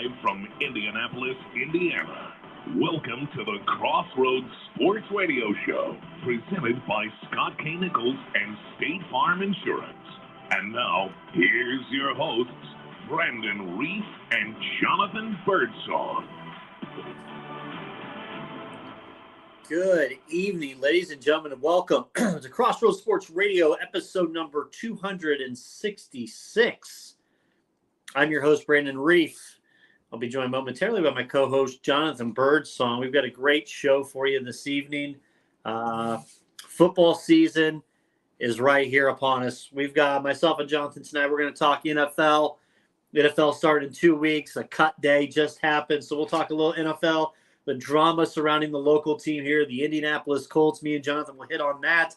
Live from Indianapolis, Indiana. Welcome to the Crossroads Sports Radio Show, presented by Scott K. Nichols and State Farm Insurance. And now, here's your hosts, Brandon Reef and Jonathan Birdsong. Good evening, ladies and gentlemen, and welcome to Crossroads Sports Radio, episode number 266. I'm your host, Brandon Reef. I'll be joined momentarily by my co-host, Jonathan Birdsong. We've got a great show for you this evening. Football season is right here upon us. We've got myself and Jonathan tonight. We're going to talk NFL. The NFL started in 2 weeks. A cut day just happened, so we'll talk a little NFL. The drama surrounding the local team here, the Indianapolis Colts. Me and Jonathan will hit on that.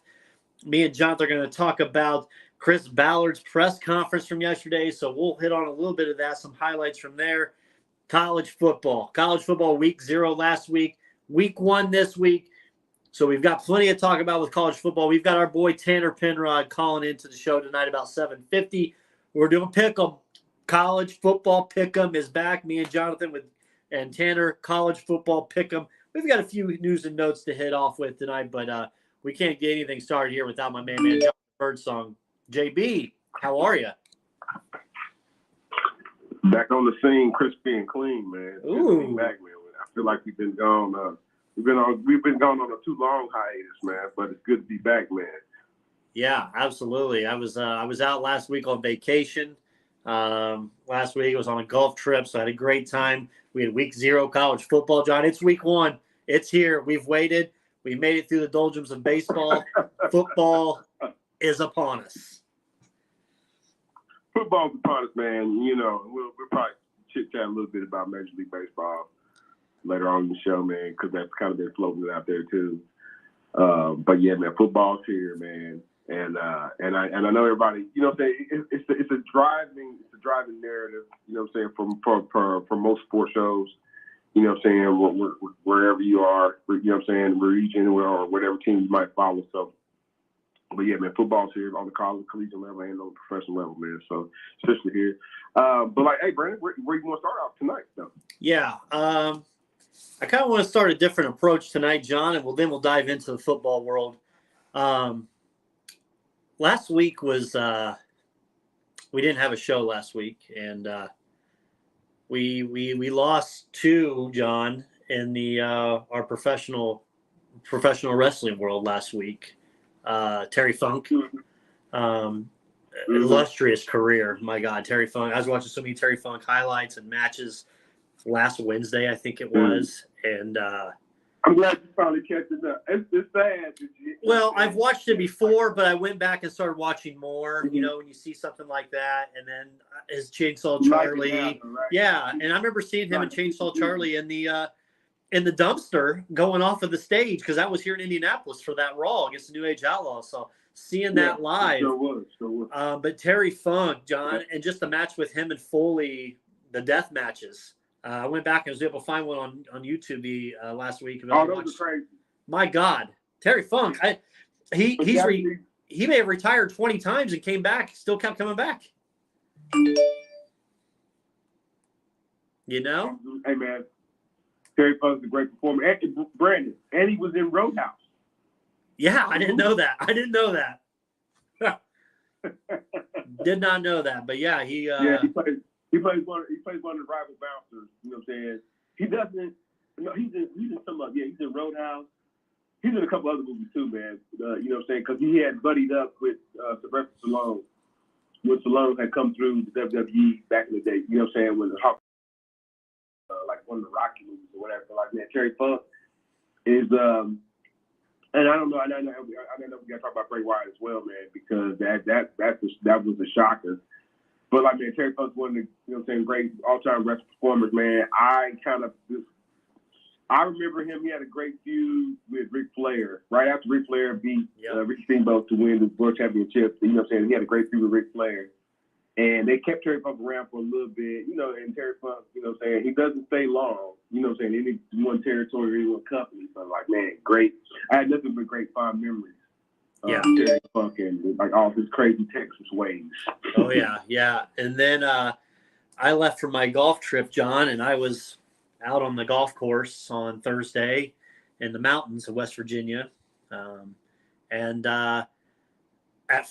Me and Jonathan are going to talk about Chris Ballard's press conference from yesterday, so we'll hit on a little bit of that, some highlights from there. College football week 0 last week, week 1 this week. So we've got plenty to talk about with college football. We've got our boy Tanner Penrod calling into the show tonight about 7:50. We're doing Pick'em. College football Pick'em is back. Me and Jonathan and Tanner, college football Pick'em. We've got a few news and notes to hit off with tonight, but we can't get anything started here without my man Jonathan Birdsong. JB, how are you? Back on the scene, crispy and clean, man. Ooh. Back, man. I feel like we've been gone. We've been gone on a too long hiatus, man. But it's good to be back, man. Yeah, absolutely. I was out last week on vacation. Last week I was on a golf trip, so I had a great time. We had week 0 college football, John. It's week 1. It's here. We've waited. We made it through the doldrums of baseball. Football is upon us. Football's upon us, man. You know, we'll probably chit-chat a little bit about Major League Baseball later on in the show, man, because that's kind of been floating out there too. But yeah, man, football's here, man, and I know everybody. You know, what I'm saying, it's a driving narrative. You know, what I'm saying, for most sports shows. You know, what I'm saying, wherever you are, you know, what I'm saying, region or whatever team you might follow. So. But yeah, man, football's here on the college, collegiate level, and on the professional level, man. So, especially here. But like, hey, Brandon, where you want to start off tonight, though? Yeah, I kind of want to start a different approach tonight, John, and we'll dive into the football world. Last week was we didn't have a show last week, and we lost 2, John, in the our professional wrestling world last week. Terry Funk, illustrious career. My God, Terry Funk. I was watching so many Terry Funk highlights and matches last Wednesday, I think it was. And I'm glad you finally catch it up. It's sad. Well, I've watched it before, but I went back and started watching more. You know, when you see something like that, and then his Chainsaw Charlie. Right? Yeah, and I remember seeing him in Chainsaw Charlie in the dumpster going off of the stage, because that was here in Indianapolis for that Raw against the New Age Outlaws. So seeing that live. Sure was. But Terry Funk, John, and just the match with him and Foley, the death matches. I went back and was able to find one on YouTube last week. Those are crazy. My God, Terry Funk. He may have retired 20 times and came back, still kept coming back. You know? Hey, man. Terry Funk's a great performer. And Brandon, and he was in Roadhouse. Yeah, I didn't know that. Did not know that. But yeah, he plays one of the rival bouncers. You know what I'm saying? He doesn't. No, he's in some of. Yeah, he's in Roadhouse. He's in a couple other movies too, man. You know what I'm saying? Because he had buddied up with Sylvester Stallone when Stallone had come through the WWE back in the day. You know what I'm saying? When the Hawk. Like one of the Rocky movies or whatever. Like, man, Terry Funk is, and I don't know. I know we got to talk about Bray Wyatt as well, man, because that was a shocker. But like, man, Terry Funk's one of the, you know what I'm saying, great all-time wrestling performers, man. I remember him. He had a great feud with Ric Flair right after Ric Flair beat Ricky Steamboat to win the World Championship. You know what I'm saying? He had a great feud with Ric Flair. And they kept Terry Funk around for a little bit, you know, and Terry Funk, you know what I'm saying, he doesn't stay long, you know what I'm saying, any one territory or any one company. But like, man, great. I had nothing but great fond memories of Terry Funk and like all his crazy Texas ways. Oh, yeah. And then I left for my golf trip, John, and I was out on the golf course on Thursday in the mountains of West Virginia. And at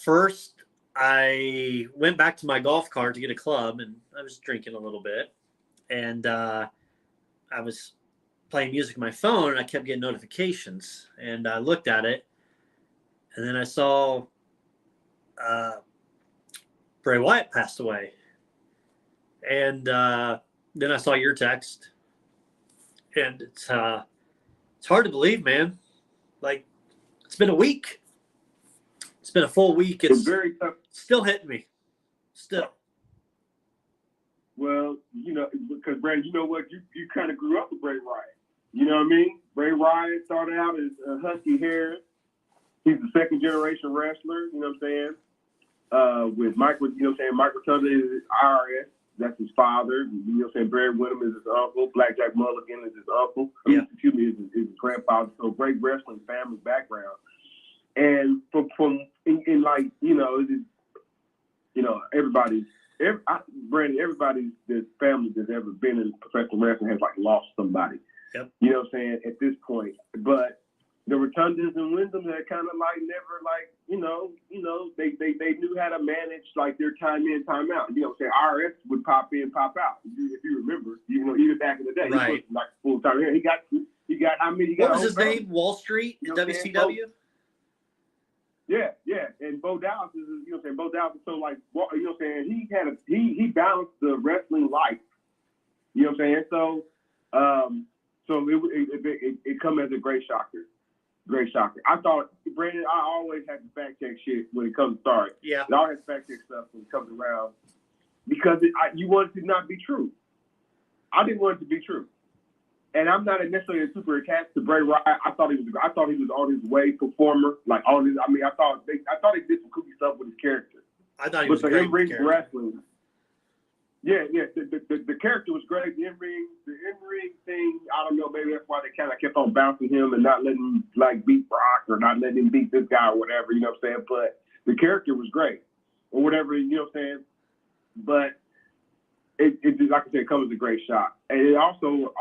first, I went back to my golf cart to get a club, and I was drinking a little bit. And I was playing music on my phone, and I kept getting notifications. And I looked at it, and then I saw Bray Wyatt passed away. And then I saw your text, and it's hard to believe, man. Like, it's been a week. It's been a full week. It's very tough. Still hitting me. Still. Well, because Brandon, you know what? You kind of grew up with Bray Wyatt. You know what I mean? Bray Wyatt started out as Husky Harris. He's a second generation wrestler. You know what I'm saying? With Mike, Mike Rotunda is IRS. That's his father. You know what I'm saying? Barry Windham is his uncle. Blackjack Mulligan is his uncle. Yeah. Is his grandfather. So great wrestling family background. And everybody that's family that's ever been in professional wrestling has lost somebody. Yep. You know what I'm saying? At this point, but the Rotundas and Wyndhams had kind of never they knew how to manage their time in, time out. You know what I'm saying? RS would pop in, pop out. If you remember, even back in the day, right? He was full time here. He got. What was his name? Wall Street in WCW. Yeah. And Bo Dallas is, Bo Dallas is so he balanced the wrestling life. You know what I'm saying? So, it come as a great shocker. Great shocker. I thought, Brandon, I always have to fact check shit when it comes to start. Yeah. I always fact check stuff when it comes around because you want it to not be true. I didn't want it to be true. And I'm not necessarily super attached to Bray Wyatt. I thought he was on his way performer. I thought he did some kooky stuff with his character. I thought he was great with character. Wrestling. Yeah. The character was great. The in-ring thing, I don't know, maybe that's why they kind of kept on bouncing him and not letting him beat Brock or not letting him beat this guy or whatever, you know what I'm saying? But the character was great or whatever, you know what I'm saying? But it like I said, it comes as a great shock. And it also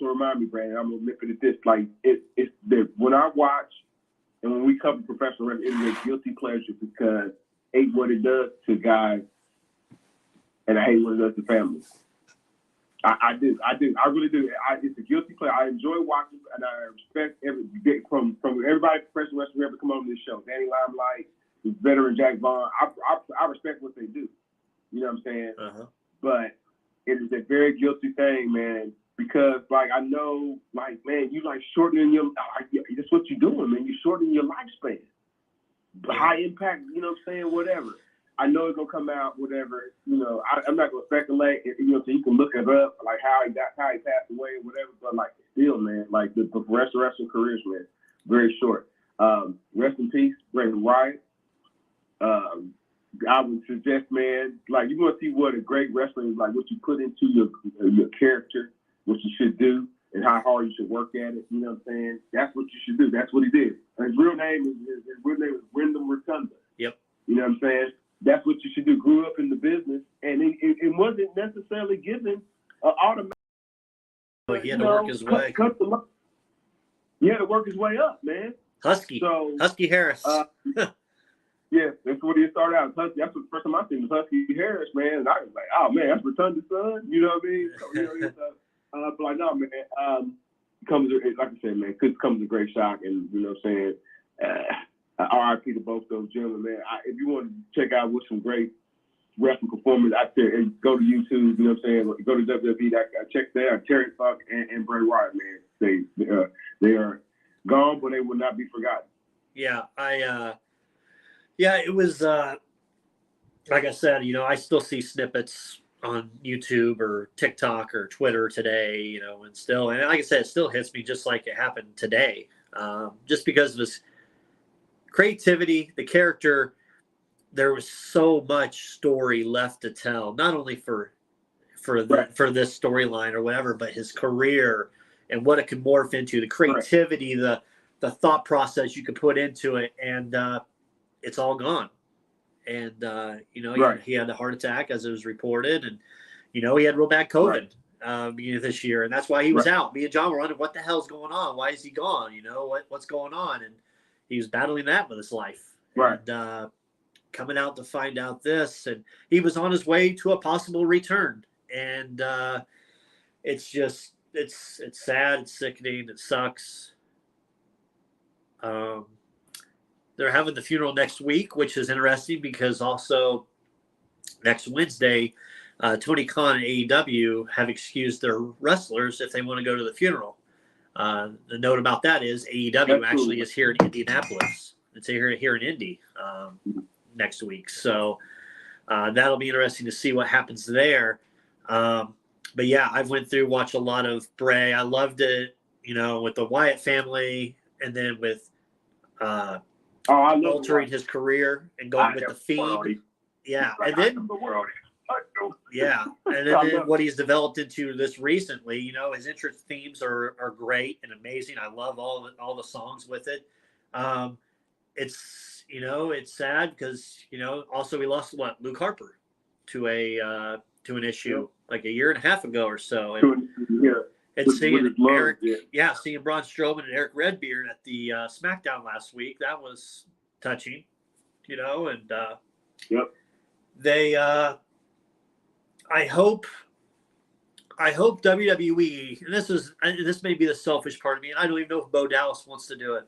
reminded me, Brandon, I'm gonna nip it at this, it's that when I watch and when we cover professional wrestling, it is a guilty pleasure because I hate what it does to guys and I hate what it does to families. I do. I really do. It's a guilty pleasure. I enjoy watching, and I respect from everybody professional wrestling who ever come on this show. Danny Limelight, veteran Jack Vaughn. I respect what they do. You know what I'm saying? Uh-huh. But it is a very guilty thing, man. Because I know, man, you shortening your. That's what you're doing, man. You're shortening your lifespan. High impact. You know what I'm saying? Whatever. I know it's gonna come out, whatever. I'm not gonna speculate. So you can look it up, how he passed away, or whatever. But still, man, the rest of wrestling careers, man, very short. Rest in peace, Bray Wyatt. I would suggest, man, you want to see what a great wrestling is, what you put into your character, what you should do, and how hard you should work at it. You know what I'm saying? That's what you should do. That's what he did. And his real name is Wyndham Rotunda. Yep. You know what I'm saying? That's what you should do. Grew up in the business, and it wasn't necessarily given automatic. But he had to work his way. He had to work his way up, man. Husky Harris. Yeah, that's what he started out. Husky. That's the first time I seen was Husky Harris, man. And I was like, oh man, that's Rotunda's son. You know what I mean? So, but no, man. Comes like I said, man. Comes a great shock, and you know what I'm saying. RIP to both those gentlemen, man. If you want to check out some great wrestling performance out there, go to YouTube, you know what I'm saying? Go to WWE, check there. Terry Funk and Bray Wyatt, man. They are gone, but they will not be forgotten. Yeah, it was, like I said, I still see snippets on YouTube or TikTok or Twitter today, and like I said, it still hits me just like it happened today. Just because of his creativity, the character, there was so much story left to tell, not only for this storyline or whatever, but his career and what it could morph into, the creativity, the thought process you could put into it, and it's all gone. And he had a heart attack, as it was reported, and he had real bad COVID beginning of this year, and that's why he was out. Me and John were wondering what the hell's going on. Why is he gone? What's going on? And he was battling that with his life. Right. And coming out to find out this, and he was on his way to a possible return. And it's just it's sad, it's sickening, it sucks. They're having the funeral next week, which is interesting because also next Wednesday, Tony Khan and AEW have excused their wrestlers if they want to go to the funeral. The note about that is AEW actually is here in Indianapolis. It's here in Indy next week. So that'll be interesting to see what happens there. But yeah, I've went through, watched a lot of Bray. I loved it, with the Wyatt family, and then with altering his career and going with the Fiend. Yeah, and then and then what he's developed into this recently. His interest themes are great and amazing. I love all the songs with it. It's it's sad because also we lost Luke Harper to an issue like a year and a half ago or so. And seeing Eric, seeing Braun Strowman and Eric Redbeard at the SmackDown last week, that was touching, and they I hope WWE, and this may be the selfish part of me, and I don't even know if Bo Dallas wants to do it,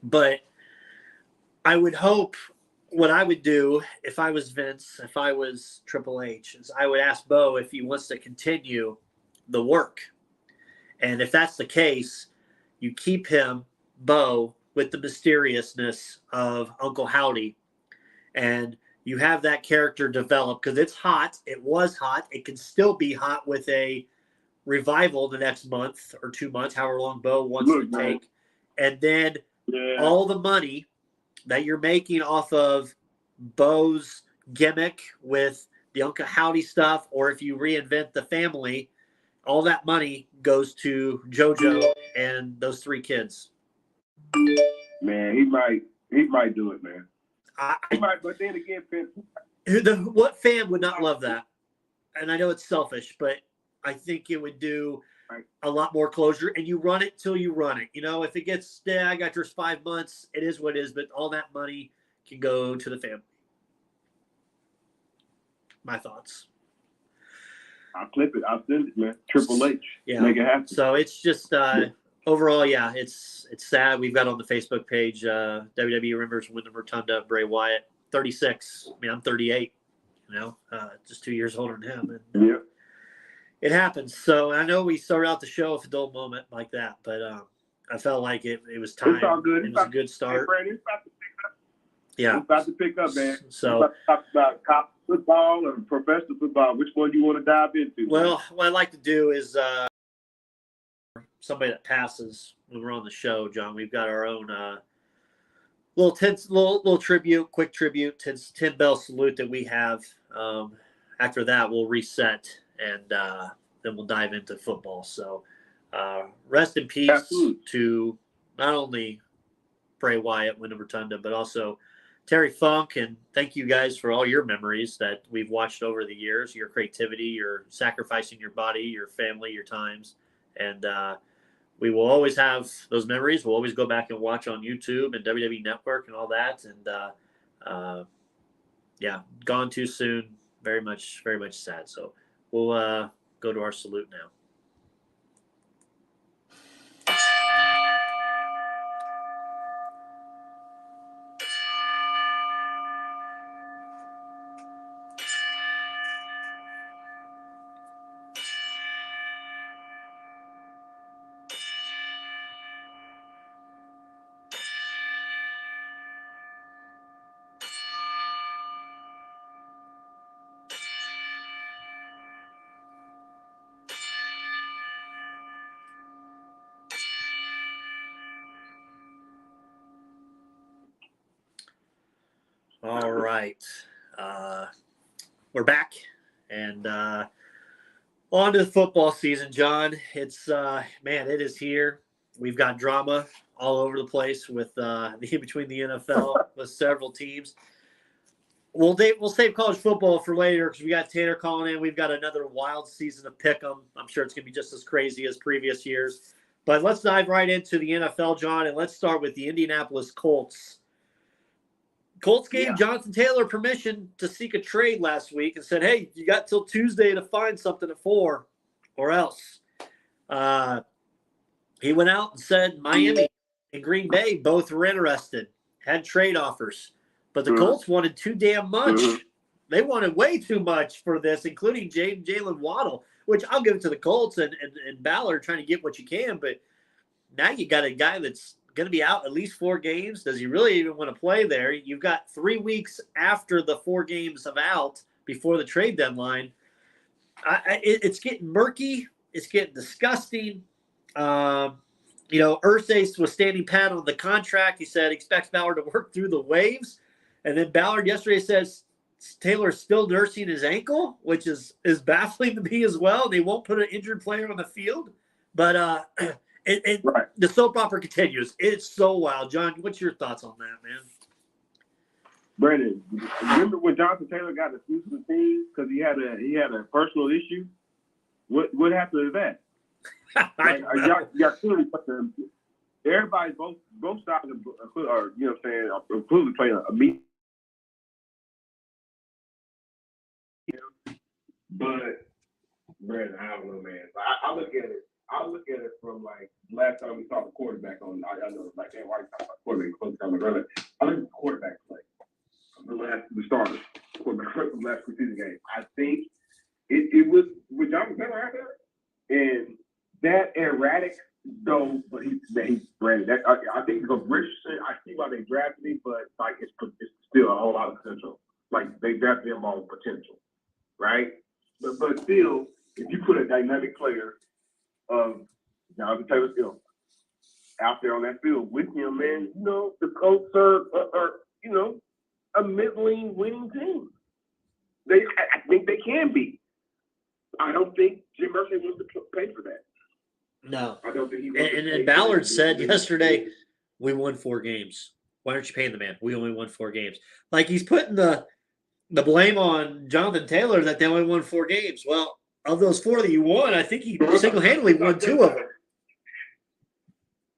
but I would hope what I would do if I was Vince, if I was Triple H, is I would ask Bo if he wants to continue the work. And if that's the case, you keep him, Bo, with the mysteriousness of Uncle Howdy. And you have that character develop because it's hot. It was hot. It can still be hot with a revival the next month or 2 months, however long Bo wants to take. And then all the money that you're making off of Bo's gimmick with the Uncle Howdy stuff, or if you reinvent the family, all that money goes to JoJo and those 3 kids. Man, he might do it, man. He might, but then again, what fan would not love that? And I know it's selfish, but I think it would do a lot more closure. And you run it till you run it. If it gets, I got yours 5 months, it is what it is, but all that money can go to the family. My thoughts. I'll clip it. I'll send it, man. Triple H. Yeah. Make it happen. So it's just overall, it's sad. We've got on the Facebook page, WWE Remembers Wyndham Rotunda, Bray Wyatt, 36. I mean, I'm 38, just 2 years older than him. And, it happens. So I know we started out the show with a dull moment like that, but I felt like it was time. It's all good. It was a good start. It's about to pick up. Yeah. It's about to pick up, man. So we're about to talk about college football or professional football. Which one do you want to dive into? Well, what I'd like to do is somebody that passes when we're on the show, John. We've got our own little tribute, quick tribute, 10 bell salute that we have. After that, we'll reset and then we'll dive into football. So rest in peace to not only Bray Wyatt, Wyndham Rotunda, but also Terry Funk. And thank you guys for all your memories that we've watched over the years, your creativity, your sacrificing your body, your family, your times. And we will always have those memories. We'll always go back and watch on YouTube and WWE Network and all that. And gone too soon. Very much sad. So we'll go to our salute now. All right. We're back and on to the football season, John. It's it is here. We've got drama all over the place with between the NFL with several teams. We'll save college football for later because we got Tanner calling in. We've got another wild season of pick'em. I'm sure it's going to be just as crazy as previous years. But let's dive right into the NFL, John, and let's start with the Indianapolis Colts. Colts gave Jonathan Taylor permission to seek a trade last week and said, hey, you got till Tuesday to find something at 4 or else. He went out and said Miami and Green Bay both were interested, had trade offers. But the Colts wanted too damn much. They wanted way too much for this, including Jalen Waddle, which I'll give it to the Colts and Ballard trying to get what you can. But now you got a guy that's going to be out at least 4 games. Does he really even want to play there? You've got 3 weeks after the 4 games of out before the trade deadline. It's getting murky. It's getting disgusting. Irsay was standing pat on the contract. He said expects Ballard to work through the waves. And then Ballard yesterday says Taylor is still nursing his ankle, which is baffling to me as well. They won't put an injured player on the field. But right. The soap opera continues. It's so wild. John, what's your thoughts on that, man? Brandon, remember when Jonathan Taylor got excused from the team because he had a personal issue? What happened to that? Y'all clearly put them. Everybody, both sides are including playing a meet. But Brandon, I don't know, man. I look at it from like last time we saw the quarterback on. I know like why you talking about quarterback? I look at the quarterback play. The starter quarterback from the last preseason game. I think it was with Jonathan Taylor out there, and that erratic though. But he's Brandon. That I think because Richardson. I see why they drafted him, but like it's still a whole lot of potential. Like they drafted him on potential, right? But still, if you put a dynamic player of Jonathan Taylor still out there on that field with him, man, the Colts are a middling winning team. I think they can be. I don't think Jim Murphy wants to pay for that. No. I don't think he wants to pay. And Ballard said yesterday, we won 4 games. Why aren't you paying the man? We only won 4 games. Like he's putting the blame on Jonathan Taylor that they only won 4 games. Well, of those 4 that you won, I think he single-handedly won 2 of them.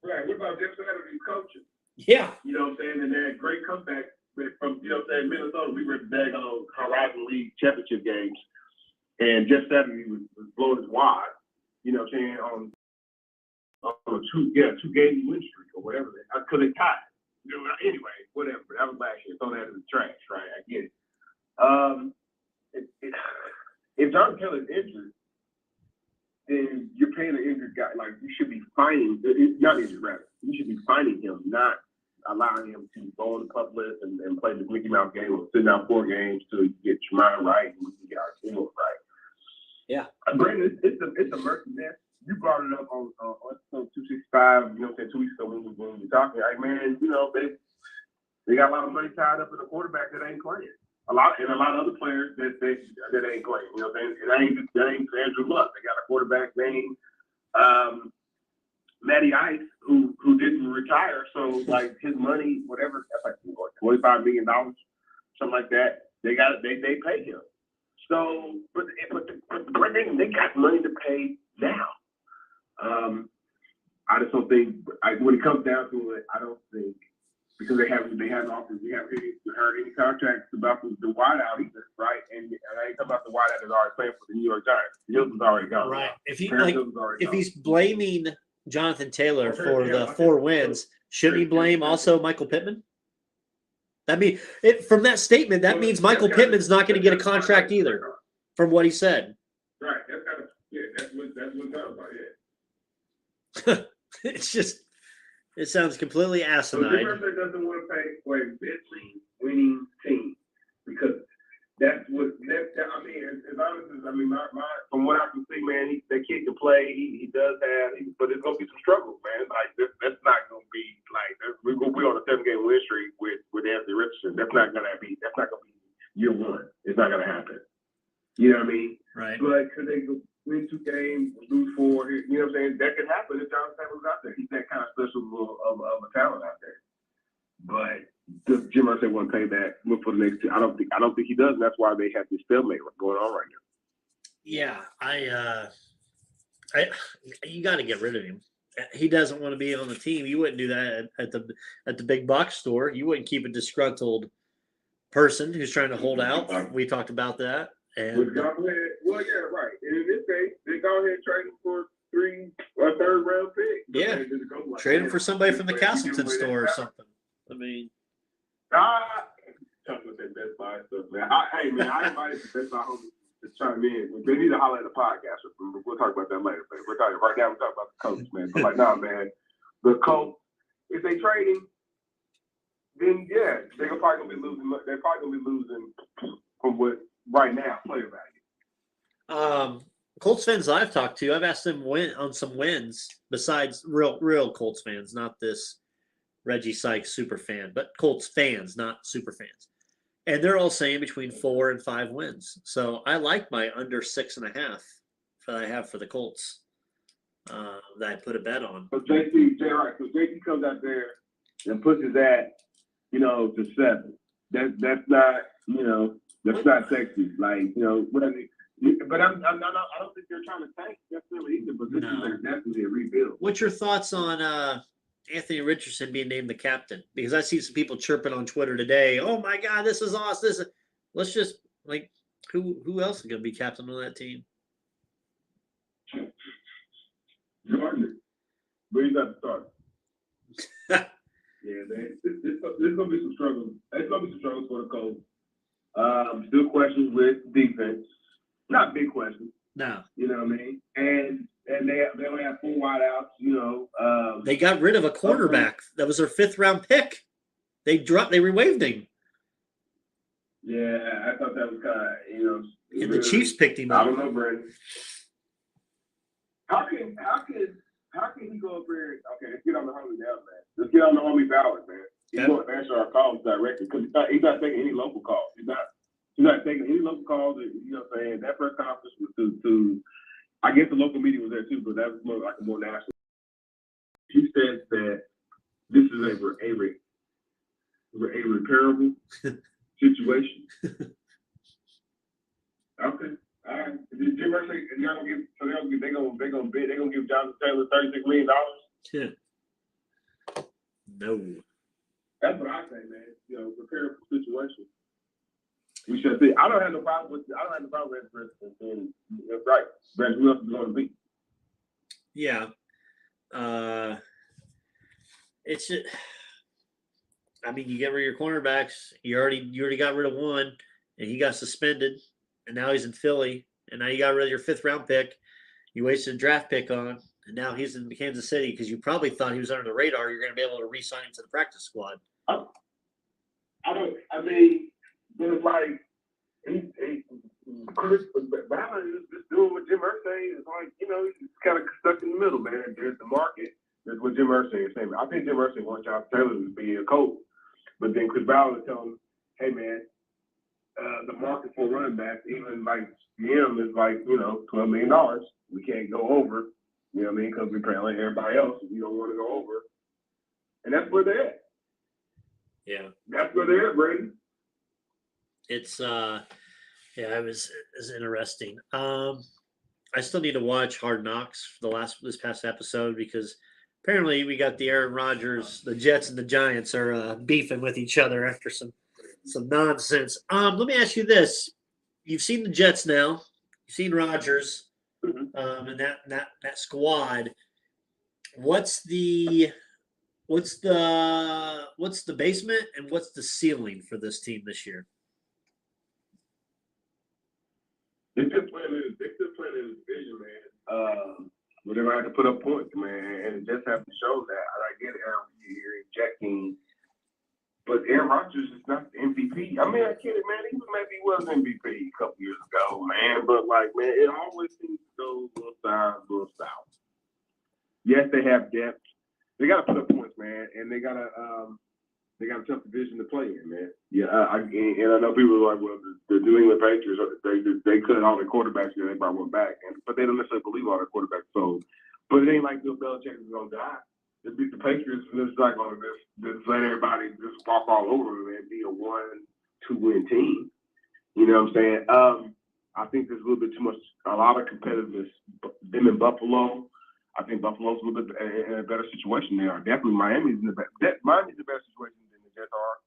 Right. What about Jeff Saturday's coaching? Yeah. You know what I'm saying? And they had great comeback from, Minnesota. We were at the daggone Horizon League championship games. And Jeff Saturday was blowing his wad, you know what I'm saying, on a 2-game win streak or whatever. Because they tied. Anyway, whatever. That was last year. Throw that in the trash, right? I get it. If Jonathan Taylor is injured, then you're paying an injured guy. Like you should be fining, not injured rather. You should be fining him, not allowing him to go on the pup list and play the Mickey Mouse game or sit down 4 games till you get your mind right and we can get our field right. Yeah, Brandon, it's a murky mess. You brought it up on episode 265. 2 weeks ago when we were talking. Like, man, they got a lot of money tied up in a quarterback that ain't playing. A lot of other players that ain't playing. You know what I'm saying? That ain't Andrew Luck. They got a quarterback named Matty Ice who didn't retire. So like his money, whatever, that's like $25 million, something like that. They pay him. So, but they got money to pay now. I just don't think when it comes down to it, I don't think. Because they haven't offered, we haven't heard any contracts about the wideout either, right? And I ain't talking about the wideout that's already playing for the New York Giants. Hilton's already gone. Right. If he's blaming Jonathan Taylor for the 4 wins, shouldn't he blame also Michael Pittman? From that statement, that means Michael Pittman's not going to get a contract either, from what he said. Right. That's what I'm talking about. Yeah. It's just. It sounds completely asinine. So Jim Murphy doesn't want to pay for a middling winning team because that's what I mean. As honest as from what I can see, man, that kid can play. He does have, but there's gonna be some struggles, man. Like that's not gonna be like we're gonna be on a 7-game win streak with Anthony Richardson. That's not gonna be year 1. It's not gonna happen. You know what I mean? Right. But could they go win 2 games, lose 4? You know what I'm saying? That could happen if Jonathan Taylor's out there. He's that kind of special of a talent out there. But Jim Irsay won't pay that for the next two. I don't think he does, and that's why they have this stalemate going on right now. Yeah, you got to get rid of him. He doesn't want to be on the team. You wouldn't do that at the big box store. You wouldn't keep a disgruntled person who's trying to hold out. We talked about that. And well, yeah, right. And in this case, they go ahead and trade him for a third round pick. Yeah, trade him for somebody from the Castleton store or something. I mean, talking about that Best Buy stuff, man. I invited the Best Buy homies to chime in. They need to holler at the podcast. We'll talk about that later. But we're talking right now. We're talking about the Colts, man. But like, nah, man. The Colts, if they trade him, then yeah, they're probably gonna be losing. They're probably gonna be losing from what right now player value. Colts fans I've talked to, I've asked them on some wins besides real Colts fans, not this Reggie Sykes super fan, but Colts fans, not super fans. And they're all saying between 4 and 5 wins. So I like my under 6.5 that I have for the Colts that I put a bet on. So JT comes out there and puts his ad, to 7. That's not, that's not sexy. Like, whatever. But I don't think they're trying to tank necessarily either. But this is definitely a rebuild. What's your thoughts on Anthony Richardson being named the captain? Because I see some people chirping on Twitter today. Oh my God, this is awesome! Let's just who else is going to be captain on that team? Gardner, but he's not the starter. Yeah, man, there's going to be some struggles. There's going to be some struggles for the Colts. Still questions with defense. Not big questions. No. You know what I mean? And they only have 4 wideouts, They got rid of a cornerback. That was their 5th round pick. They rewaived him. Yeah, I thought that was kind of, And the Chiefs picked him up. I don't know, Brandon. How can he go up there? Okay, let's get on the homie now, man. Let's get on the homie Ballard, man. He's going to answer our calls directly because he's not taking any local calls. He's not taking any local calls. You know what I'm saying? That press conference was to I guess the local media was there too, but that was more like a more national. He said that this is a repairable situation. Okay. All right. Did Jim Irsay, they're gonna give Jonathan Taylor $36 million? Yeah. No. That's what I say, man. Repairable situation. We should see. I don't have no problem with President. Right. Brandon, who else is going to be? Yeah. It's just, I mean, you get rid of your cornerbacks. You already got rid of one, and he got suspended, and now he's in Philly, and now you got rid of your 5th round pick. You wasted a draft pick on, and now he's in Kansas City because you probably thought he was under the radar. You're going to be able to re-sign him to the practice squad. But it's like Chris Ballard is just doing what Jim Irsay is like. He's kind of stuck in the middle, man. There's the market. There's what Jim Irsay is saying. I think Jim Irsay wants Jonathan Taylor to be a coach, but then Chris Ballard is telling him, "Hey, man, the market for running backs, even like GM, is like $12 million. We can't go over. You know what I mean? Because we're paying like everybody else. If you don't want to go over, and that's where they're at. Yeah, that's where they're at, Brady." It's it was interesting. I still need to watch Hard Knocks for this past episode because apparently we got the Aaron Rodgers, the Jets and the Giants are beefing with each other after some nonsense. Let me ask you this: you've seen the Jets now, you've seen Rodgers, and that squad. What's the basement and what's the ceiling for this team this year? They're still playing in the division, man. But they're going to have to put up points, man, and just have to show that. I get Aaron here injecting, but Aaron Rodgers is not the MVP. I mean, I get it, man. He was MVP a couple years ago, man. But man, it always seems to go a little south. Yes, they have depth. They got to put up points, man, and they got a tough division to play in, man. Yeah, I know people are like, well, the New England Patriots, they cut all their quarterbacks and they brought one back, but they don't necessarily believe all their quarterbacks. So, but it ain't like Bill Belichick is gonna die. the Patriots just not going to just let everybody just walk all over them and be a 1-2 win team. You know what I'm saying? I think there's a little bit too much, a lot of competitiveness. Them in Buffalo, I think Buffalo's a little bit in a better situation. They are definitely Miami's in the better situation than the Jets are.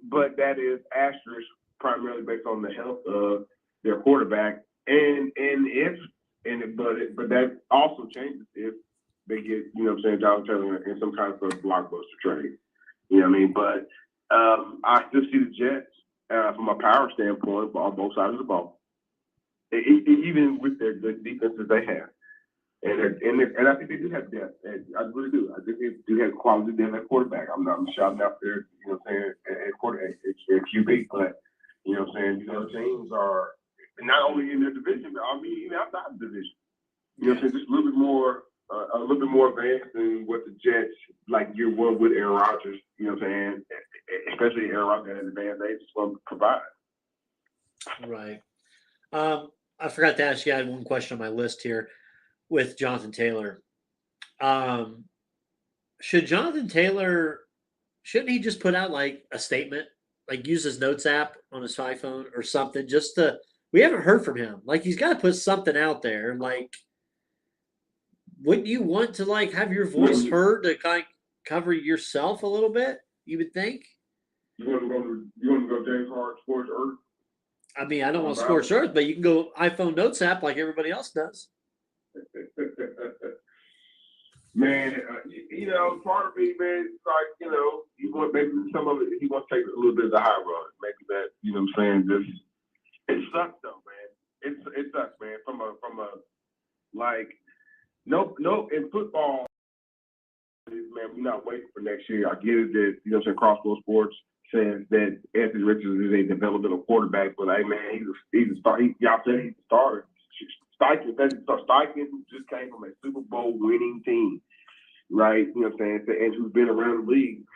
But that is asterisk primarily based on the health of their quarterback, but that also changes if they get, you know what I'm saying, Jonathan Taylor in some kind of a blockbuster trade. You know what I mean? But I still see the Jets from a power standpoint on both sides of the ball, even with their good defenses they have. And I think they do have depth. And I really do. I think they do have quality depth at quarterback. I'm shouting out there, you know what I'm saying, at QB, but, you know what I'm saying, these other teams are not only in their division, but I mean, even outside the division. You know what I'm saying, just a little bit more advanced than what the Jets, like year one with Aaron Rodgers, you know what I'm saying, especially Aaron Rodgers at advanced age, is going to provide. Right. I forgot to ask you, I had one question on my list here with Jonathan Taylor. Shouldn't he just put out like a statement, like use his notes app on his iPhone or something, we haven't heard from him. Like, he's got to put something out there. Like, wouldn't you want to like have your voice heard to kind of cover yourself a little bit? You would think. You want to go James Harden Sports Earth? I mean, I don't want to scorch earth, but you can go iPhone Notes app like everybody else does. Man, you know, part of me, man, it's like, you know, he wants maybe some of it. He wants to take a little bit of the high road. Maybe that, you know what I'm saying? Just it sucks though, man. It sucks, man. From a like no in football, man, we're not waiting for next year. I get it that, you know what I'm saying, Crossbow Sports says that Anthony Richardson is a developmental quarterback, but hey man, he's a star. Y'all said he's a starter. Steichen just came from a Super Bowl winning team, right? You know what I'm saying? And who's been around the league,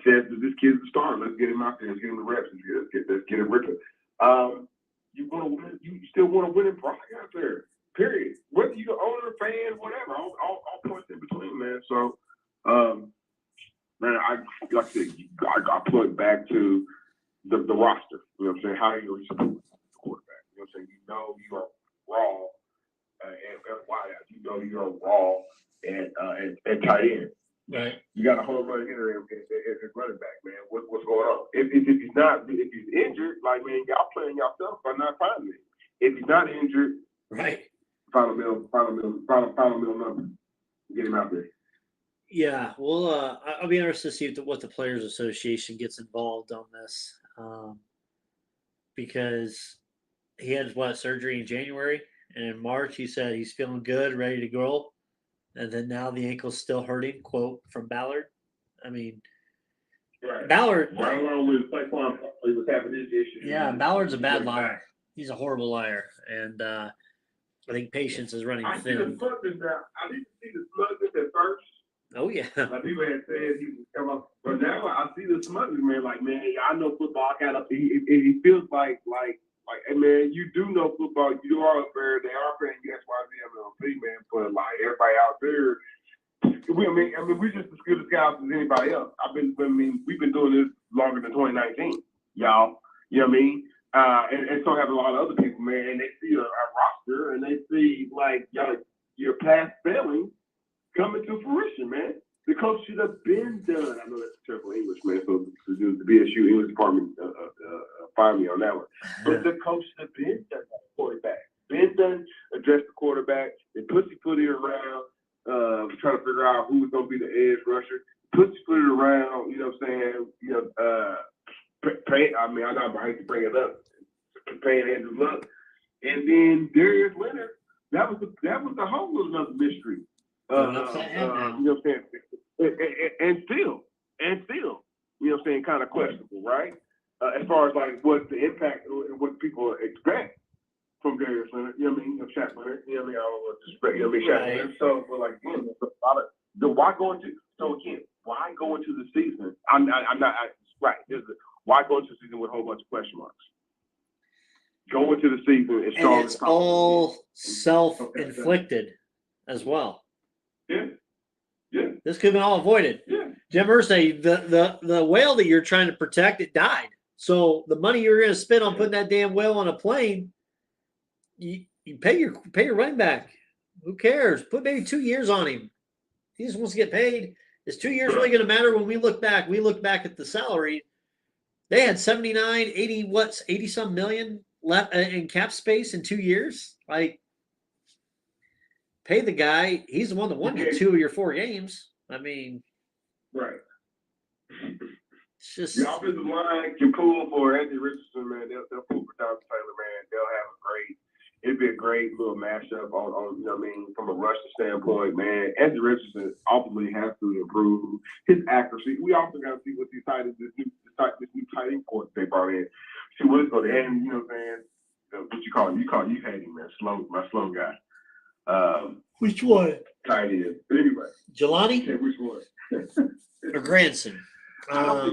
says that this kid's a star. Let's get him out there. Let's get him the reps. Let's get him Richard. You want to win. You still want to win in product out there. Period. Whether you're owner, fan, whatever, all points in between, man. So, man, like I said, I point back to the roster. You know what I'm saying? How are you supposed to quarterback? You know what I'm saying? You know you are raw at wideout. You know you're raw at tight end. Right. You got a home run hitter at running back, man. What's going on? If he's injured, like, man, y'all playing yourself by not finding it. If he's not injured, right. Final middle number. Get him out there. Yeah, well, I'll be interested to see what the Players Association gets involved on this, because he had surgery in January, and in March he said he's feeling good, ready to go, and then now the ankle's still hurting. Quote from Ballard. I mean, right. Ballard. Right along with Saquon, he was having this issue. Yeah, Ballard's a bad liar. He's a horrible liar, and I think patience is running thin. I didn't see the smugness at first. Oh yeah. Like people had said he would come up, but now I see the smugness, man. Like, man, I know football. He feels like, hey, man, you do know football. You are up there. They are paying you XYZ man. But like everybody out there, we're just as good as scouts as anybody else. we've been doing this longer than 2019, y'all. You know what I mean? And so have a lot of other people, man. And they see a roster and they see like your past failings coming to fruition, man. The coach should have been done. I know that's terrible English, man. So the BSU English department fired me on that one. But the coach should have been done at the quarterback. Been done, address the quarterback. They pussyfooted around, trying to figure out who was going to be the edge rusher. Pussyfooted around, you know what I'm saying? You know, I hate to bring it up. Paying Andrew Luck. And then Darius Leonard, that was the whole little other mystery. You know what I'm saying? And still, you know what I'm saying, kind of questionable, right? As far as like what the impact and what people expect from Darius Leonard, you know what I mean? Shaq Leonard, you know what I mean? I don't want to disrespect, you know what I mean? Shaq Leonard. So, but like, again, there's a lot of, why go into the season? Why go into the season with a whole bunch of question marks? Go into the season as strong as possible. And it's all self-inflicted as well. Yeah. Yeah. This could have been all avoided. Yeah. Jim Irsay, the whale that you're trying to protect, it died. So the money you're going to spend on putting that damn whale on a plane, you pay your running back. Who cares? Put maybe 2 years on him. He just wants to get paid. Is 2 years really going to matter when we look back? We look back at the salary. They had 79, 80 some million left in cap space in 2 years. Like, pay the guy. He's the one that won you 2 of your 4 games. I mean, right. It's just the offensive line can pull for Anthony Richardson, man. They'll pull for Jonathan Taylor, man. It'd be a great little matchup on you know what I mean, from a rush standpoint, man. Anthony Richardson ultimately has to improve his accuracy. We also got to see what these tight ends, this new tight end court they brought in. See what it's going to end, you know what I'm saying? What you call him? You hate him, man. My slow guy. Which one? Tight end. But anyway. Jelani? Yeah, which one? Or Granson? I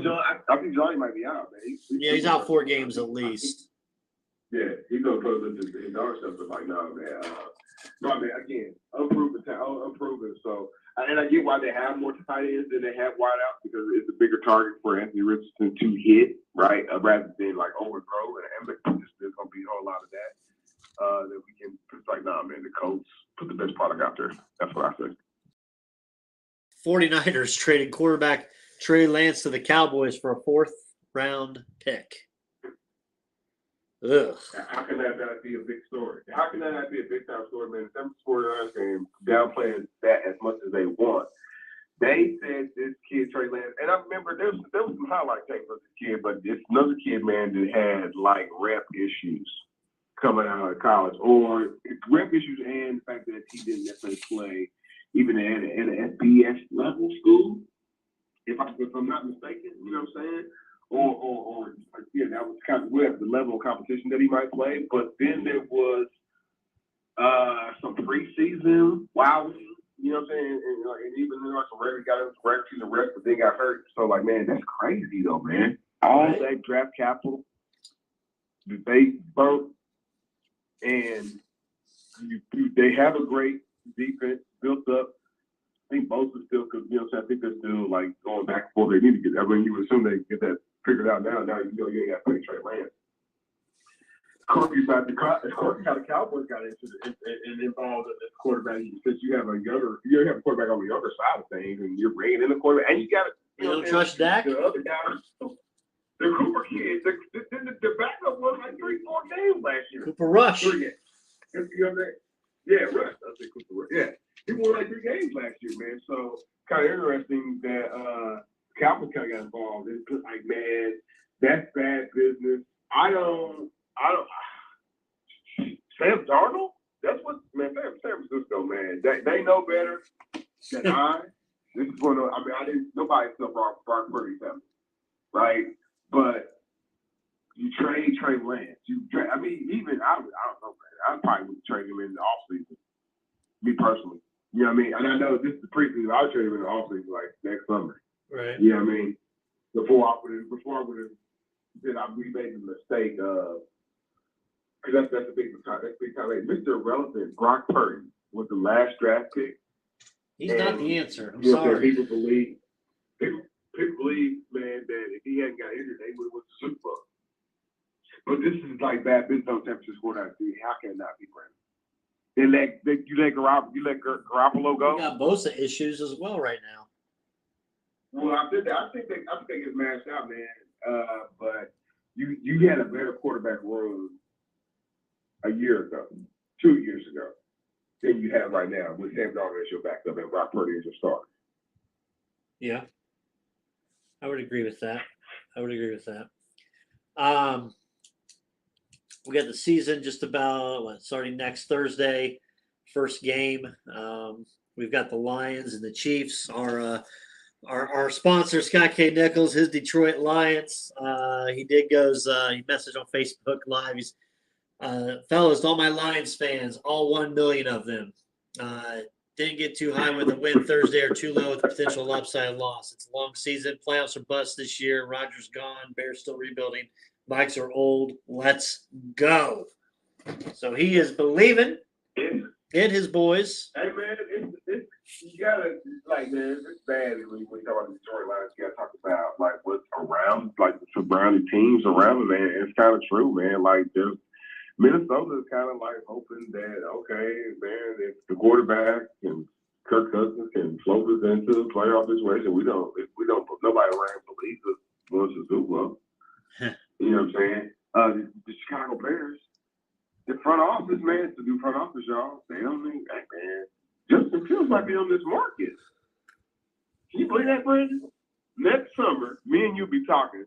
think Johnny might be out, man. He's out 4 games at least. Yeah, he's gonna put his other stuff. But like, no, man. No, man. Again, unproven. So, and I get why they have more tight ends than they have wideouts because it's a bigger target for Anthony Richardson to hit, right? Rather than like overthrow. And there's gonna be a whole lot of that. That we can. It's like, nah, man. The Colts put the best product out there. That's what I say. 49ers traded quarterback Trey Lance to the Cowboys for a 4th round pick. Ugh. How can that not be a big story? How can that not be a big time story, man? The 49ers can downplay that as much as they want. They said this kid, Trey Lance, and I remember there was some highlight tape of this kid, but it's another kid, man, that had like rep issues coming out of college, or rep issues and the fact that he didn't necessarily play even in an FBS level school. If I'm not mistaken, you know what I'm saying? Or yeah, that was kind of the level of competition that he might play. But then there was some preseason wilding, you know what I'm saying? And even like some regular season rest, but then got hurt. So like, man, that's crazy though, man. All that draft capital that they burnt, and they have a great defense built up. I think both are still, because, you know what I'm saying, I think they're still, like, going back and forth. They need to get, I mean, you would assume they get that figured out now. Now, you know, you ain't got to pay Trey Lance. How the Cowboys got and involved in this quarterback, since you have a quarterback on the other side of things, and you're bringing in a quarterback, and you got to, you don't trust Dak? The other guys, the Cooper kids, the backup won like 3-4 games last year. Cooper Rush. 3 games. You know what I'm saying? Yeah, Rush. I say Cooper Rush. Yeah. He won like 3 games last year, man. So kind of interesting that Cowboys kind of got involved. It's like, man, that's bad business. I don't. Sam Darnold? That's what, man. San Francisco, man. They know better than I. This is one of. I mean, nobody saw Brock Purdy family, right? But you trade Trey Lance. I mean, even I don't know, man. I probably would trade him in the offseason. Me personally. You know what I mean? And I know this is the preseason. I would trade him in the offseason like next summer. Right. You know what I mean? Before I would have said we made the mistake of, because that's a big time. That's big time. Mr. Irrelevant, Brock Purdy was the last draft pick. He's not the answer. I'm sorry. People believe, man, that if he hadn't got injured, they would have won the Super Bowl. But this is like bad business on San Francisco. How can it not be Brandon? You let Garoppolo go. We got Bosa issues as well right now. Well, I think they get mashed out, man. But you had a better quarterback room a year ago, 2 years ago, than you have right now with Sam Darnold as your backup and Brock Purdy as your starter. Yeah, I would agree with that. We got the season just about starting next Thursday, first game. We've got the Lions and the Chiefs. Our sponsor, Scott K. Nichols, his Detroit Lions. He messaged on Facebook Live. He's fellas, to all my Lions fans, all 1 million of them. Didn't get too high with the win Thursday or too low with the potential upside loss. It's a long season. Playoffs are bust this year. Rodgers gone. Bears still rebuilding. Vikes are old. Let's go. So he is believing in his boys. Hey, man, you gotta man, it's bad when you talk about the storylines. You gotta talk about like what's around, like the surrounding teams around it, man. It's kind of true, man. Like there's Minnesota is kind of like hoping that man, if the quarterback and Kirk Cousins can float us into the playoff situation, we don't nobody around believes us wants to do well. You know what I'm saying? The Chicago Bears, the front office, man, to do front office, y'all. They don't think, man. Justin Fields might be on this market. Can you believe that, Brandon? Next summer, me and you be talking.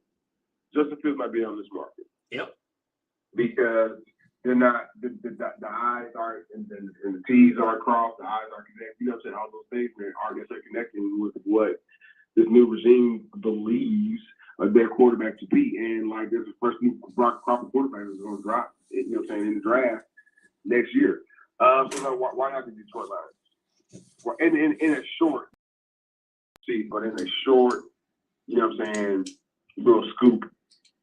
Justin Fields might be on this market. Yep. Because they're not the I's aren't and the T's aren't crossed, the I's aren't connected. You know what I'm saying? All those things aren't necessarily connecting with what this new regime believes their quarterback to be. And like there's a first new proper quarterback that's going to drop, you know what I'm saying, in the draft next year. So why not the Detroit Lions? Well, in a short season, but in a short, you know what I'm saying, little scoop,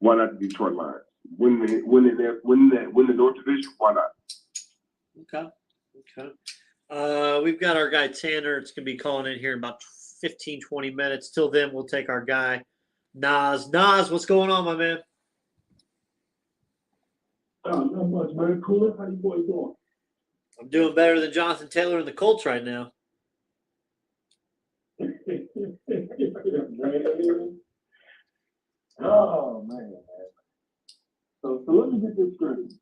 why not the Detroit Lions? Win the North Division, why not? Okay. We've got our guy Tanner. It's going to be calling in here in about 15, 20 minutes. Till then, we'll take our guy Nas. Nas, what's going on, my man? Not much, man. Cooler. How you boys doing? I'm doing better than Jonathan Taylor and the Colts right now. Oh, man. So let me get this straight.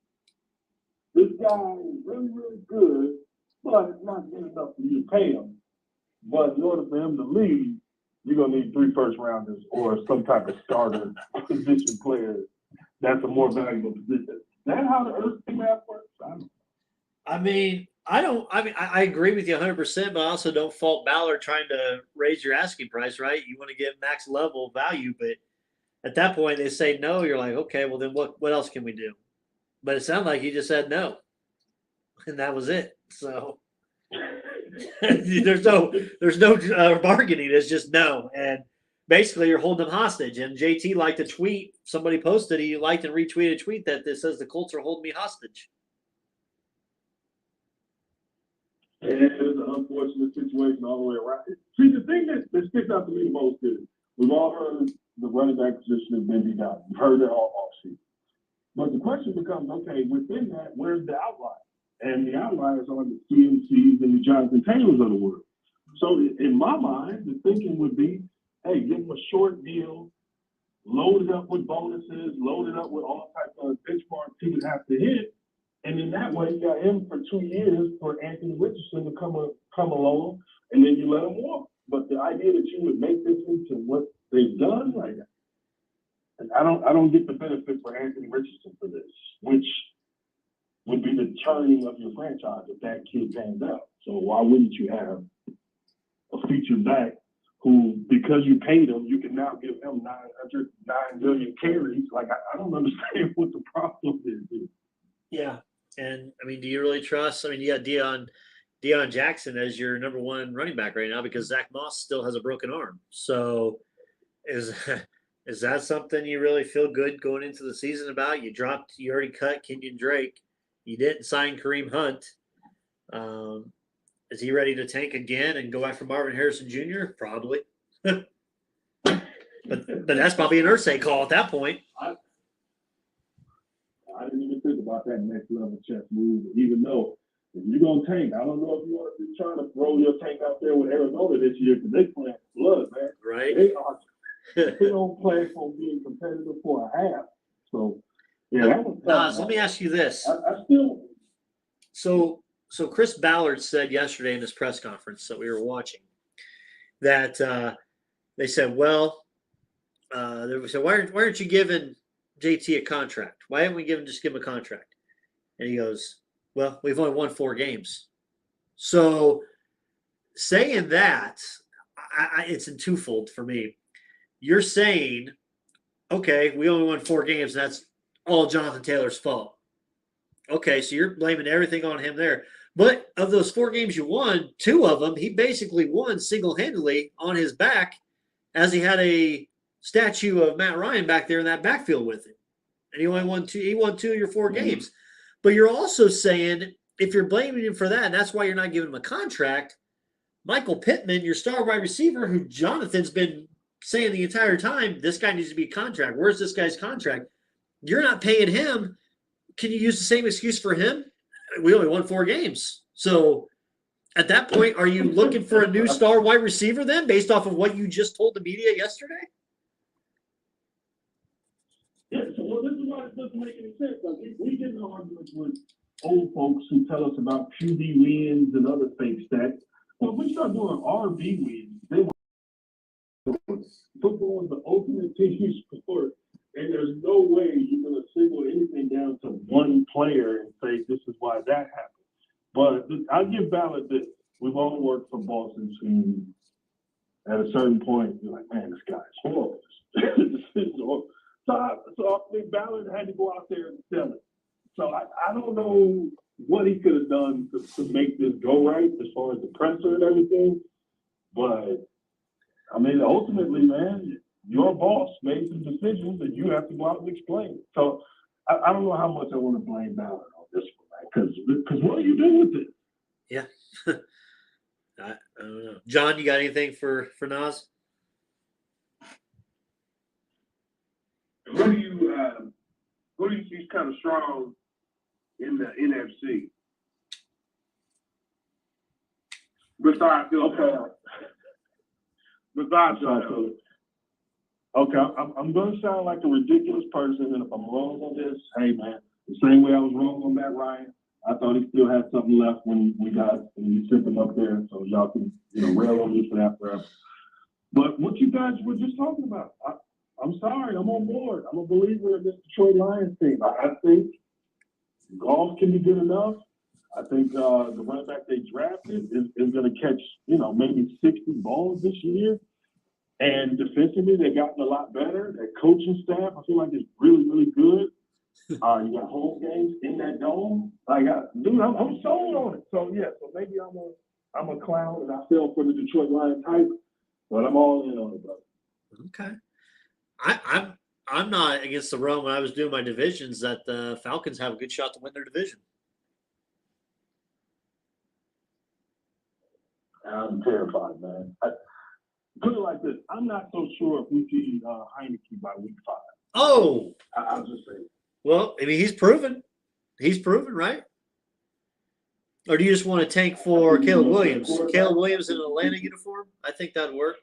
This guy is really, really good, but it's not good enough for you to pay him. But in order for him to leave, you're going to need 3 first-rounders or some type of starter position player that's a more valuable position. Is that how the Earth math works? I agree with you 100%, but I also don't fault Ballard trying to raise your asking price, right? You want to get max level value, but at that point they say no. You're like, okay, well then what else can we do? But it sounded like you just said no, and that was it. So there's no bargaining. It's just no, and basically you're holding them hostage. And JT liked a tweet. Somebody posted, he liked and retweeted a tweet that says the Colts are holding me hostage. And it's an unfortunate situation all the way around. See, the thing that sticks out to me the most is we've all heard the running back position has been beat out. We've heard it all offseason. But the question becomes, okay, within that, where's the outlier? And the outliers are the CMCs and the Jonathan Taylors of the world. So in my mind, the thinking would be, hey, give him a short deal, load it up with bonuses, load it up with all types of benchmarks he would have to hit. And in that way, you got him for 2 years for Anthony Richardson to come along, and then you let him walk. But the idea that you would make this into what they've done, like, and I don't get the benefit for Anthony Richardson for this, which would be the turning of your franchise if that kid pans out. So why wouldn't you have a featured back who, because you paid him, you can now give him 9 million carries? Like, I don't understand what the problem is here. Yeah. And I mean, do you really trust? I mean, you got Deion Jackson as your number 1 running back right now because Zach Moss still has a broken arm. So is that something you really feel good going into the season about? You already cut Kenyon Drake. You didn't sign Kareem Hunt. Is he ready to tank again and go after Marvin Harrison Jr.? Probably. but that's probably an Irsay call at that point. I didn't even think about that next level chess move, even though if you're going to tank, I don't know if you want to be trying to throw your tank out there with Arizona this year because they playing blood, man. Right. They don't play for being competitive for a half. So, yeah, that was tough. Nas, let me ask you this. I still. So Chris Ballard said yesterday in his press conference that we were watching that they said, well, they said, why aren't you giving JT a contract? Why haven't we just give him a contract? And he goes, well, we've only won 4 games. So saying that, it's in twofold for me. You're saying, okay, we only won 4 games. And that's all Jonathan Taylor's fault. Okay, so you're blaming everything on him there. But of those 4 games you won, 2 of them, he basically won single-handedly on his back as he had a statue of Matt Ryan back there in that backfield with him. And he only won 2. He won 2 of your 4 games. But you're also saying if you're blaming him for that, and that's why you're not giving him a contract, Michael Pittman, your star wide receiver, who Jonathan's been saying the entire time, this guy needs to be a contract. Where's this guy's contract? You're not paying him. Can you use the same excuse for him? We only won 4 games. So at that point, are you looking for a new star wide receiver then, based off of what you just told the media yesterday? Yeah, so well, this is why it doesn't make any sense. Like we get in arguments with old folks who tell us about QB wins and other fake stats. Well, if we start doing RB wins, then football is the ultimate team sport, and there's no way you're going to single anything down to one player and say this is why that happened. But I'll give Ballard this. We've all worked for Boston teams. At a certain point, you're like, man, this guy's horrible. So I think Ballard had to go out there and sell it. So I don't know what he could have done to make this go right as far as the presser and everything. But, I mean, ultimately, man, your boss made some decisions and you have to go out and explain it. So I don't know how much I want to blame Ballard on this one, right? Because what do you do with it? Yeah. I don't know. John, you got anything for Nas? Who do you see kind of strong in the NFC? Besides Okay, I'm going to sound like a ridiculous person, and if I'm wrong on this, hey man, the same way I was wrong on Matt Ryan, I thought he still had something left when we sent him up there, so y'all can rail on me for that forever. But what you guys were just talking about, I'm sorry, I'm on board. I'm a believer in this Detroit Lions team. I think golf can be good enough. I think the running back they drafted is going to catch, maybe 60 balls this year. And defensively, they've gotten a lot better. Their coaching staff, I feel like, is really, really good. You got home games in that dome. I'm sold on it. So yeah, so maybe I'm a clown and I fell for the Detroit Lions hype, but I'm all in on it, brother. Okay. I'm not against the run when I was doing my divisions that the Falcons have a good shot to win their division. I'm terrified, man. Put it like this: I'm not so sure if we see Heineke by week 5. Oh, I'll just say. Well, I mean, he's proven. He's proven, right? Or do you just want to tank for Caleb Williams? Caleb Williams in an Atlanta uniform? I think that'd work.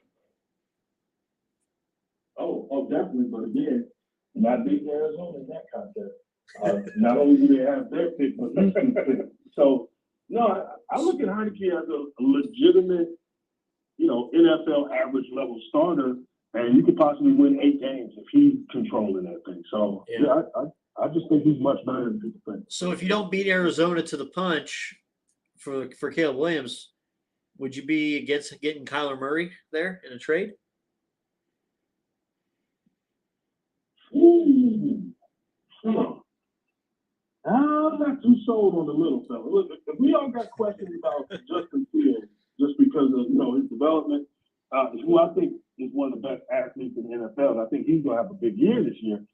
Oh, definitely. But again, not beating Arizona in that contest. Not only do they have their pick, but Houston's pick. So, no, I look at Heineke as a legitimate, NFL average level starter, and you could possibly win 8 games if he's controlling that thing. So, yeah I just think he's much better than people think. So, if you don't beat Arizona to the punch for Caleb Williams, would you be against getting Kyler Murray there in a trade? I'm not too sold on the little fella. Look, we all got questions about Justin Fields just because of his development, who I think is one of the best athletes in the NFL. And I think he's gonna have a big year this year.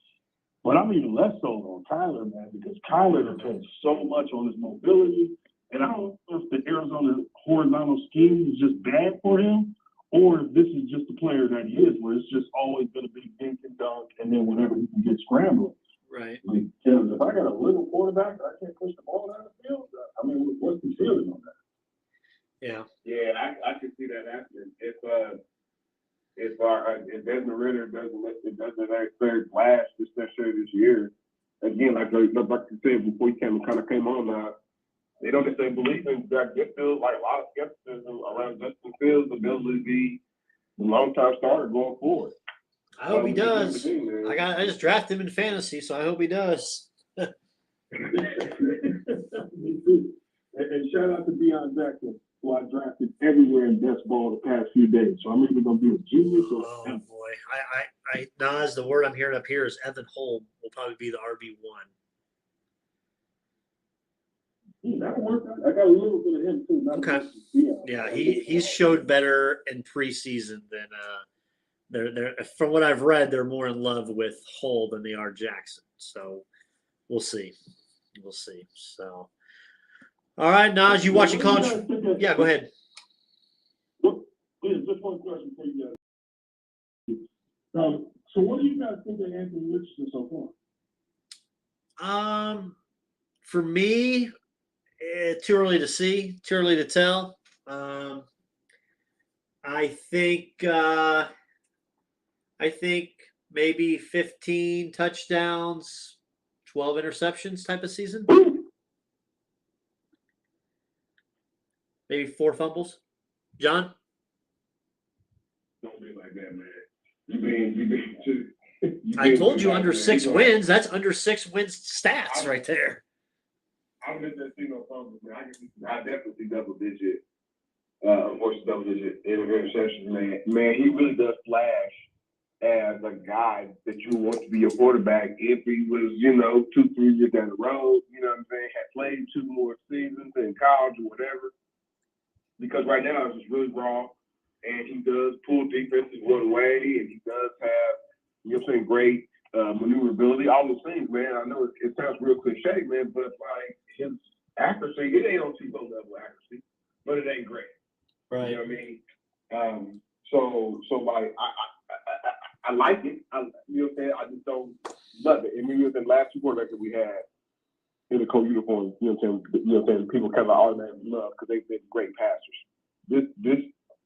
But I'm even less sold on Kyler, man, because Kyler depends so much on his mobility. And I don't know if the Arizona horizontal scheme is just bad for him, or if this is just the player that he is, where it's just always going to be dink and dunk, and then whenever he can get scrambling. Right. Like, if I got a little quarterback that I can't push the ball down the field, I mean, what's the feeling on that? Yeah. Yeah, I can see that happening. If Desmond Ritter doesn't actually flash especially this year, again, like you said before you came on now, they don't necessarily believe in that. Just feels like a lot of skepticism around Justin Fields' ability to be the long-time starter going forward. I hope he does. I just drafted him in fantasy, so I hope he does. Me too. And shout out to Deion Jackson, who I drafted everywhere in best ball the past few days. So I'm either going to be a genius or oh boy, Nas. The word I'm hearing up here is Evan Holm will probably be the RB1. That'll work. I got a little bit of him too. Okay. Yeah, he's showed better in preseason than they're from what I've read, they're more in love with Hull than they are Jackson. So we'll see. We'll see. So all right, Nas, you watching college? Yeah, go ahead. Yeah, just one question for you guys. So what do you guys think of Anthony Richardson so far? For me, too early to see, too early to tell. I think maybe 15 touchdowns, 12 interceptions type of season. Maybe 4 fumbles. John? Don't be like that, man. You I told you under 6 wins. That's under 6 wins stats right there. I don't miss that single fumble, man. I definitely see double-digit interceptions, man. Man, he really does flash as a guy that you want to be your quarterback if he was, 2-3 years down the road, you know what I'm saying, had played 2 more seasons in college or whatever. Because right now it's just really raw, and he does pull defenses one way, and he does have, great maneuverability, all those things, man. I know it sounds real cliche, man, but like his accuracy, it ain't on Tebow level accuracy, but it ain't great. Right. You know what I mean? So like I like it. You know what I'm saying? I just don't love it. And when you the last 2 quarterbacks that we had in the coat uniforms, you know what I'm saying? People kind of automatically love because they've been great passers. This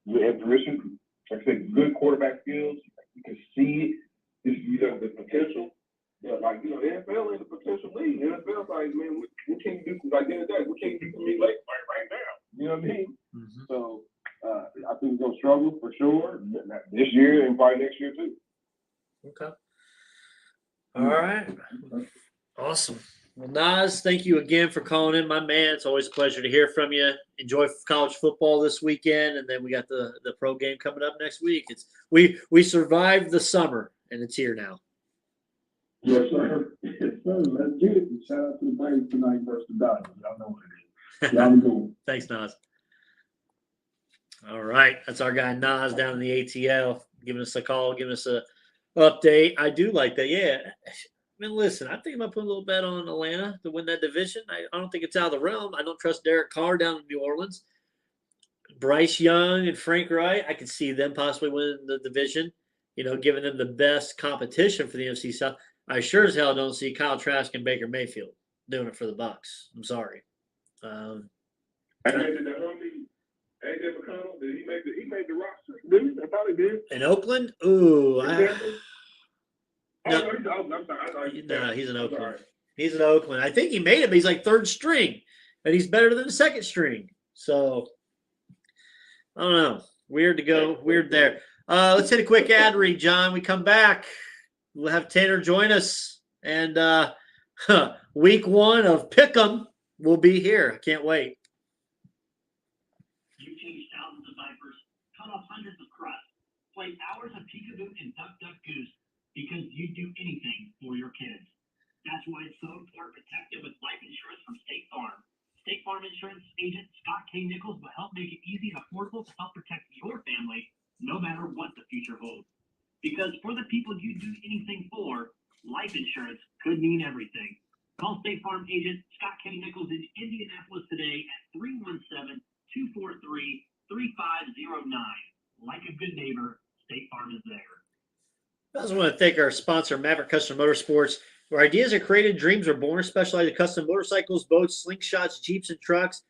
Richardson, like I said, good quarterback skills. You can see it. The potential. Yeah, like, the NFL is a potential league. The NFL's like, man, what can you do? Like the other day, what can you do for me right now? You know what I mean? Mm-hmm. So I think he's going to struggle for sure this year and probably next year too. Okay. All right. Awesome. Well, Nas, thank you again for calling in, my man. It's always a pleasure to hear from you. Enjoy college football this weekend, and then we got the pro game coming up next week. We survived the summer, and it's here now. Yes, sir. Yes, sir. Let's get it. Shout out to the Braves tonight versus the Dodgers. Y'all know what it is. Y'all doing. Thanks, Nas. All right. That's our guy, Nas, down in the ATL, giving us a call, giving us a update. I do like that. Yeah. I mean, listen, I think about putting a little bet on Atlanta to win that division. I don't think it's out of the realm. I don't trust Derek Carr down in New Orleans. Bryce Young and Frank Wright, I could see them possibly winning the division, giving them the best competition for the NFC South. I sure as hell don't see Kyle Trask and Baker Mayfield doing it for the Bucs. I'm sorry. And did the homie AJ McConnell, did he made the roster? Didn't he? I thought he did. In Oakland? Ooh. No, I'm sorry. No, he's in Oakland. Sorry. He's in Oakland. I think he made it, but he's like 3rd string, and he's better than the 2nd string. So, I don't know. Weird there. Let's hit a quick ad read, John. We come back. We'll have Tanner join us, and week 1 of Pick'em will be here. I can't wait. You changed thousands of diapers, cut off hundreds of crusts, played hours of peekaboo and duck goose. Because you'd do anything for your kids. That's why it's so important to protect them with life insurance from State Farm. State Farm Insurance agent Scott K. Nichols will help make it easy and affordable to help protect your family no matter what the future holds. Because for the people you do anything for, life insurance could mean everything. Call State Farm agent Scott K. Nichols in Indianapolis today at 317-243-3509. Like a good neighbor, State Farm is there. I also want to thank our sponsor, Maverick Custom Motorsports, where ideas are created, dreams are born, specialized in custom motorcycles, boats, slingshots, Jeeps, and trucks,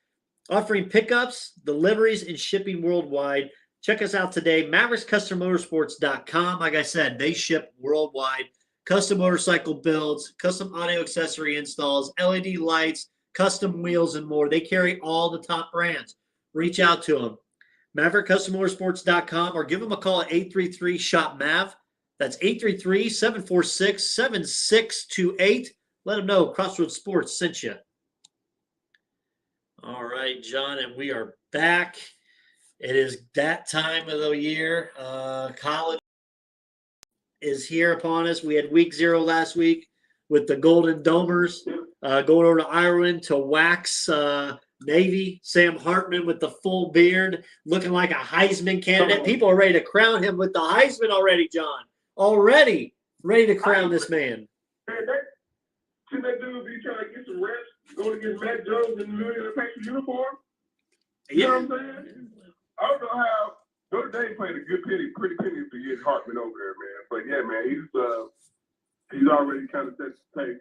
offering pickups, deliveries, and shipping worldwide. Check us out today, maverickscustommotorsports.com. Like I said, they ship worldwide. Custom motorcycle builds, custom audio accessory installs, LED lights, custom wheels, and more. They carry all the top brands. Reach out to them, maverickscustommotorsports.com, or give them a call at 833-SHOP-MAV. That's 833-746-7628. Let them know Crossroads Sports sent you. All right, John, and we are back. It is that time of the year. College is here upon us. We had week 0 last week with the Golden Domers going over to Ireland to wax Navy. Sam Hartman with the full beard, looking like a Heisman candidate. People are ready to crown him with the Heisman already, John. Already ready to crown this man. Man, see that dude be trying to get some rest, going against Matt Jones in the middle of the Patriots uniform? You know what I'm saying? I don't know how Notre Dame played a good pretty penny to get Hartman over there, man. But yeah, man, he's already kind of set the pace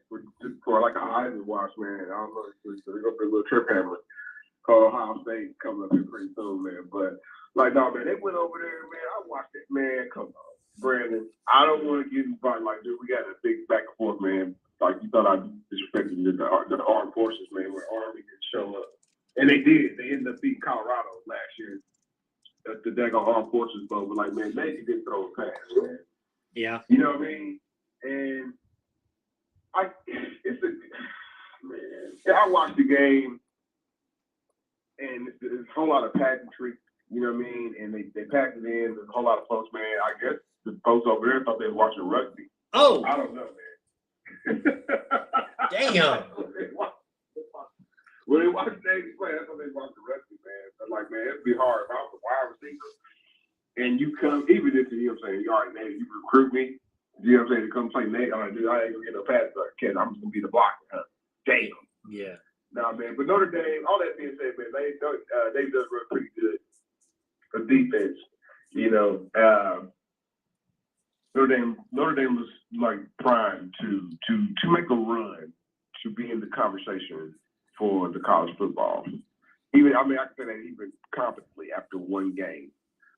for like a Heisman watch, man. I don't know, they're gonna be a little trip hammer called Ohio State coming up here pretty soon, man. But like, no, man, they went over there, man. I watched it, man. Come on, Brandon. I don't want to get involved. Like, dude, we got a big back and forth, man. Like, you thought I disrespected the armed forces, man, where Army didn't show up, and they did. They ended up beating Colorado last year. The daggone armed forces vote, but like, man, Navy didn't throw a pass, man. Yeah. You know what I mean? And I watched the game, and there's a whole lot of pageantry, you know what I mean? And they packed it in. There's a whole lot of folks, man. I guess the folks over there thought they were watching rugby. Oh. I don't know, man. Damn. When they watch Navy play, that's when they watch the rugby, man. But like, man, it'd be hard if I was a wide receiver and you come, even if you know what I'm saying, all right, Navy, you recruit me, you know what I'm saying, to come play Navy. I'm like, dude, I ain't gonna get no pass kid. I'm just gonna be the blocker. Huh? Damn. Yeah. Nah, man. But Notre Dame, all that being said, man, they does run pretty good for defense. You know, Notre Dame was like primed to make a run to be in the conversation for the college football. I can say that even competently after one game.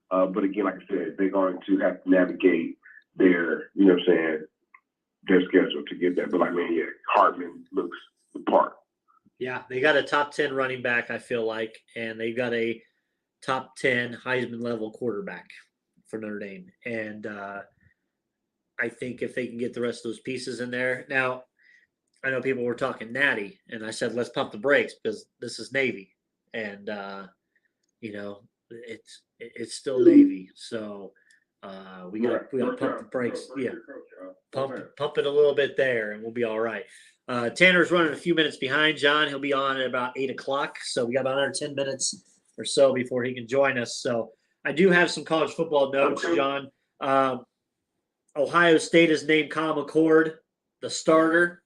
But again, like I said, they're going to have to navigate their, you know what I'm saying, their schedule to get that. But like, man, yeah, Hartman looks the part. Yeah, they got a top 10 running back, I feel like, and they got a top 10 Heisman level quarterback for Notre Dame. And I think if they can get the rest of those pieces in there. Now, I know people were talking Natty, and I said, let's pump the brakes because this is Navy. And, you know, it's still Navy. So we got to pump the brakes. Yeah, pump it a little bit there, and we'll be all right. Tanner's running a few minutes behind John. He'll be on at about 8 o'clock. So we got about another 10 minutes or so before he can join us. So I do have some college football notes, John. Ohio State has named Kyle McCord the starter.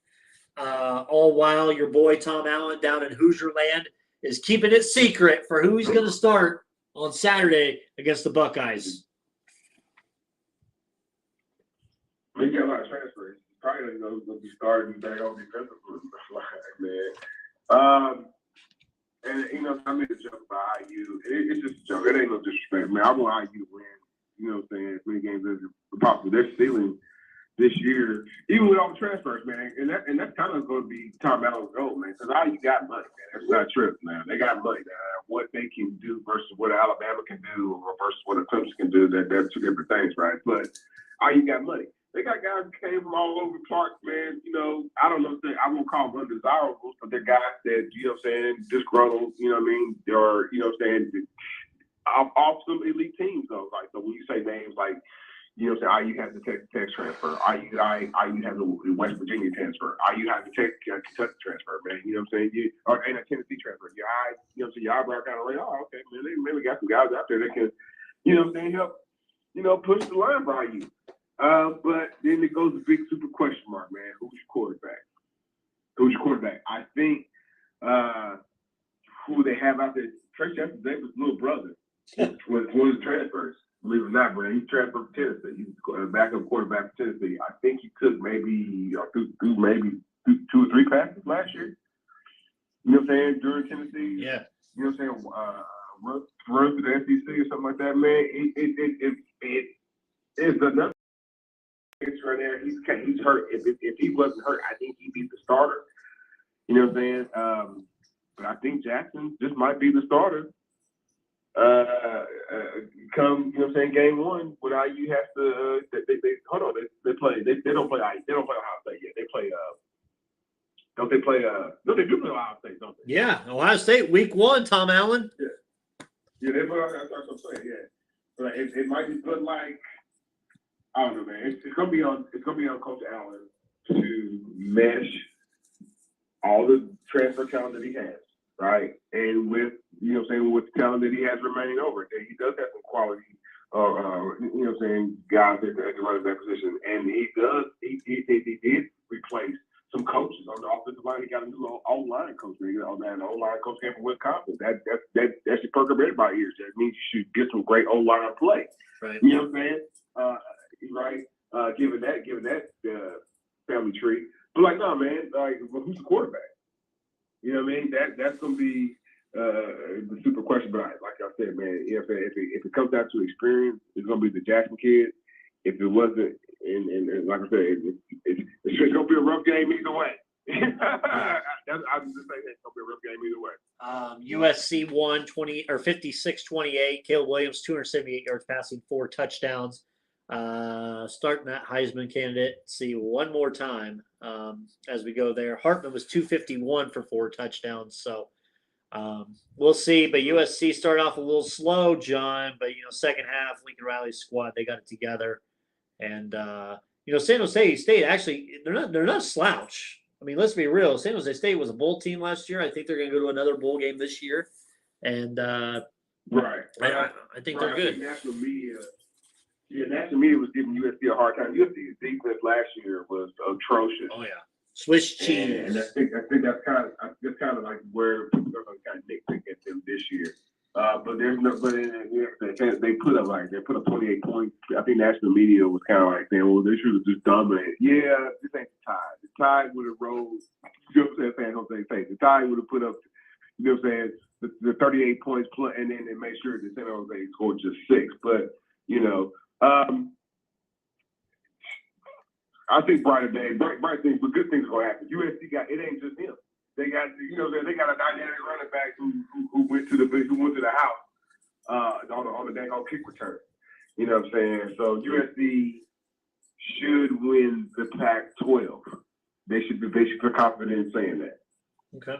All while your boy Tom Allen down in Hoosier Land is keeping it secret for who he's going to start on Saturday against the Buckeyes. He got a lot of transfers. Probably going to be starting back on defensive man. And you know, I made a joke about IU. It's just a joke. It ain't no disrespect, man. I want IU to win. You know what I'm saying? As many games as possible. They're stealing this year, even with all the transfers, man. And that's kind of going to be Tom Allen's goal, man. Because IU got money, man. That's not true, man. They got money. What they can do versus what Alabama can do or versus what a Clemson can do, they're two different things, right? But IU got money. They got guys who came from all over the park, man. You know, I don't know if I won't call them undesirables, but they're guys that, you know what I'm saying, disgruntled, you know what I mean? Or, you know what I'm saying, off some elite teams, though. Like, so when you say names like, you know what I'm saying, IU has the Texas transfer. IU has the West Virginia transfer. IU has the Kentucky transfer, man. You know what I'm saying? And a Tennessee transfer. Your eye, you know what I'm saying, your eyebrow kind of like, oh, okay, man, they maybe got some guys out there that can, you know what I'm saying, help, you know, push the line for IU. But then it goes a big super question mark, man. Who's your quarterback? I think who they have out there, Trey Jefferson Davis' little brother was one of the transfers. Believe it or not, Brandon, he transferred from Tennessee. He was a backup quarterback for Tennessee. I think he took maybe two or three passes last year. You know what I'm saying? During Tennessee. Yeah. You know what I'm saying? Run through the SEC or something like that, man. It is another case right there. He's hurt. If he wasn't hurt, I think he'd be the starter. You know what I'm saying? But I think Jackson just might be the starter. Come, you know what I'm saying, game one when IU has to they don't play Ohio State yet. They play don't they play no, they do play Ohio State, don't they? Yeah, Ohio State week 1, Tom Allen. Yeah, they play that's what I'm saying, yeah. But it might be good, like, I don't know, man. It's gonna be on Coach Allen to mesh all the transfer talent that he has, right? And with, you know what I'm saying, with the talent that he has remaining over, that he does have some quality, you know what I'm saying, guys that can run that position. And he did replace some coaches on the offensive line. He got a new O-line coach. Man, the O-line coach came from Wisconsin. That should perk up everybody's ears. That means you should get some great O-line play. Right. You know what I'm saying? Right. Given that family tree. But like, no, man, like, well, who's the quarterback? You know what I mean? That's gonna be the super question. But like I said, man, if it comes down to experience, it's gonna be the Jackson kid. If it wasn't, and like I said, it's gonna be a rough game either way. I'm just saying it's gonna be a rough game either way. USC won 56-28. Caleb Williams 278 yards passing, 4 touchdowns. Starting that Heisman candidate. See one more time as we go there. Hartman was 251 for 4 touchdowns. So we'll see. But USC started off a little slow, John. But second half, Lincoln Riley's squad, they got it together. And San Jose State actually they're not a slouch. I mean, let's be real. San Jose State was a bowl team last year. I think they're going to go to another bowl game this year. And right. I think they're good. National media was giving USC a hard time. USC's defense last year was atrocious. Oh yeah, Swiss cheese. And I think that's kind of like where people are going to kind of nitpick at them this year. But there's no, but they put up 28 points. I think national media was kind of like saying, well, they should have just dominated. Yeah, this ain't the Tide. The Tide would have rolled. You know what I'm saying? San Jose State. The Tide would have put up, you know what I'm saying, the 38 points plus, and then they made sure that San Jose scored just 6. But I think bright things, but good things are gonna happen. USC it ain't just him. They got they got a dynamic running back who went to the house on the dang old kick return. You know what I'm saying? So USC should win the Pac-12. They should feel confident in saying that. Okay.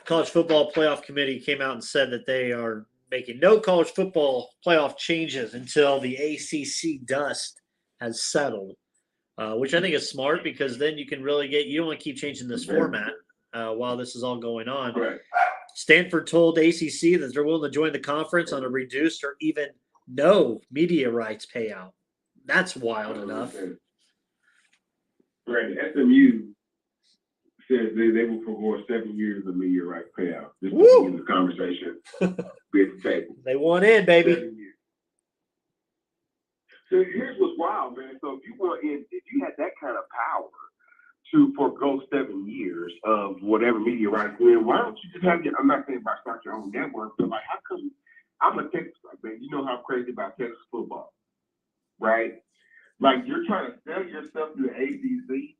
College Football Playoff Committee came out and said that they are making no college football playoff changes until the ACC dust has settled, which I think is smart because then you can really you don't want to keep changing this format while this is all going on. Right. Stanford told ACC that they're willing to join the conference on a reduced or even no media rights payout. That's wild enough. Right. SMU says they will forgo 7 years of media rights payout. Just to begin the conversation. Be at the table. They want in, baby. 7 years. So here's what's wild, man. So if you had that kind of power to forego 7 years of whatever media rights, then why don't you just have I'm not saying about start your own network, but like how come I'm a Texas man? You know how I'm crazy about Texas football, right? Like you're trying to sell yourself to the ACC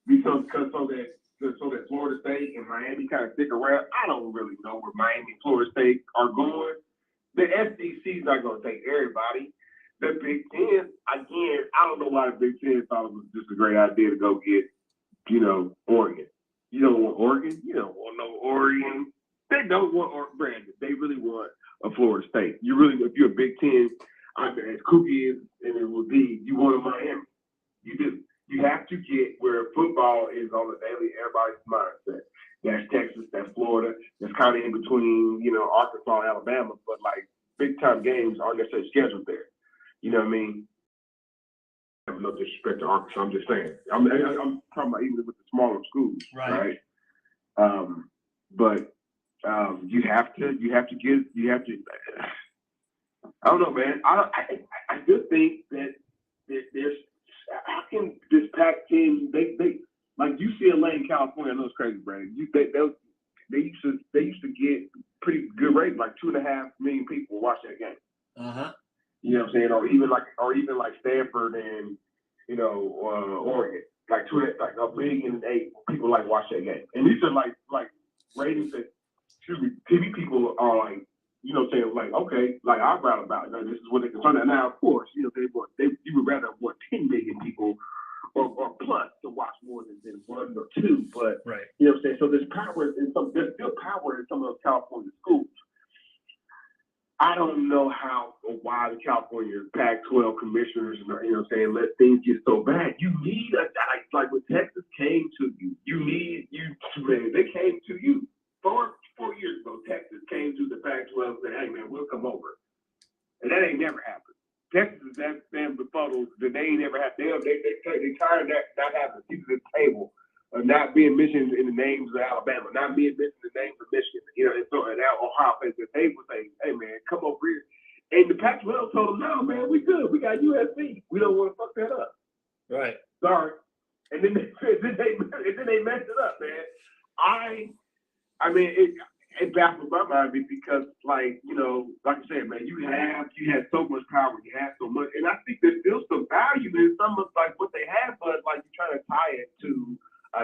because so that Florida State and Miami kind of stick around. I don't really know where Miami and Florida State are going. The SEC is not going to take everybody. The Big Ten, again, I don't know why the Big Ten thought it was just a great idea to go get, Oregon. You don't want Oregon? You don't want no Oregon. They don't want Brandon. They really want a Florida State. If you're a Big Ten, as kooky as it would be, you want a Miami. You do. You have to get where football is on the daily, everybody's mindset. That's Texas, that's Florida, that's kind of in between, Arkansas, Alabama, but like big time games aren't necessarily scheduled there. You know what I mean? I have no disrespect to Arkansas. I'm just saying. I'm talking about even with the smaller schools, right? But you have to. I don't know, man. I just think that there's how can this Pac team they like UCLA in California? I know it's crazy, Brandon. They used to get pretty good rate, like 2.5 million people watch that game. You know what I'm saying? Or even like Stanford and Oregon, like 1.8 million people like watch that game. And these are like ratings that TV people are like, saying like, okay, like I'd rather about it. This is what they can turn out. Now, of course, you would rather want 10 million people or plus to watch more than 1 or 2. But you know what I'm saying? So there's still power in some of those California schools. I don't know how or why the California Pac-12 commissioners, let things get so bad. You need like when Texas came to you. They came to you 4 years ago. Texas came to the Pac-12 and said, "Hey man, we'll come over," and that ain't never happened. Texas is that damn befuddled that they ain't never happened. They tired of that not having seats at the table not being mentioned in the names of Alabama, not being mentioned in the names of Michigan, and so and now Ohio State, they would say, hey man, come over here. And the Pac-12 told them, no man, we good. We got USC. We don't want to fuck that up. Right. Sorry. And then they messed it up, man. I mean, it baffles my mind because, like I said, man, you had so much power, you had so much, and I think there's still some value in some of like what they have, but like you're trying to tie it to a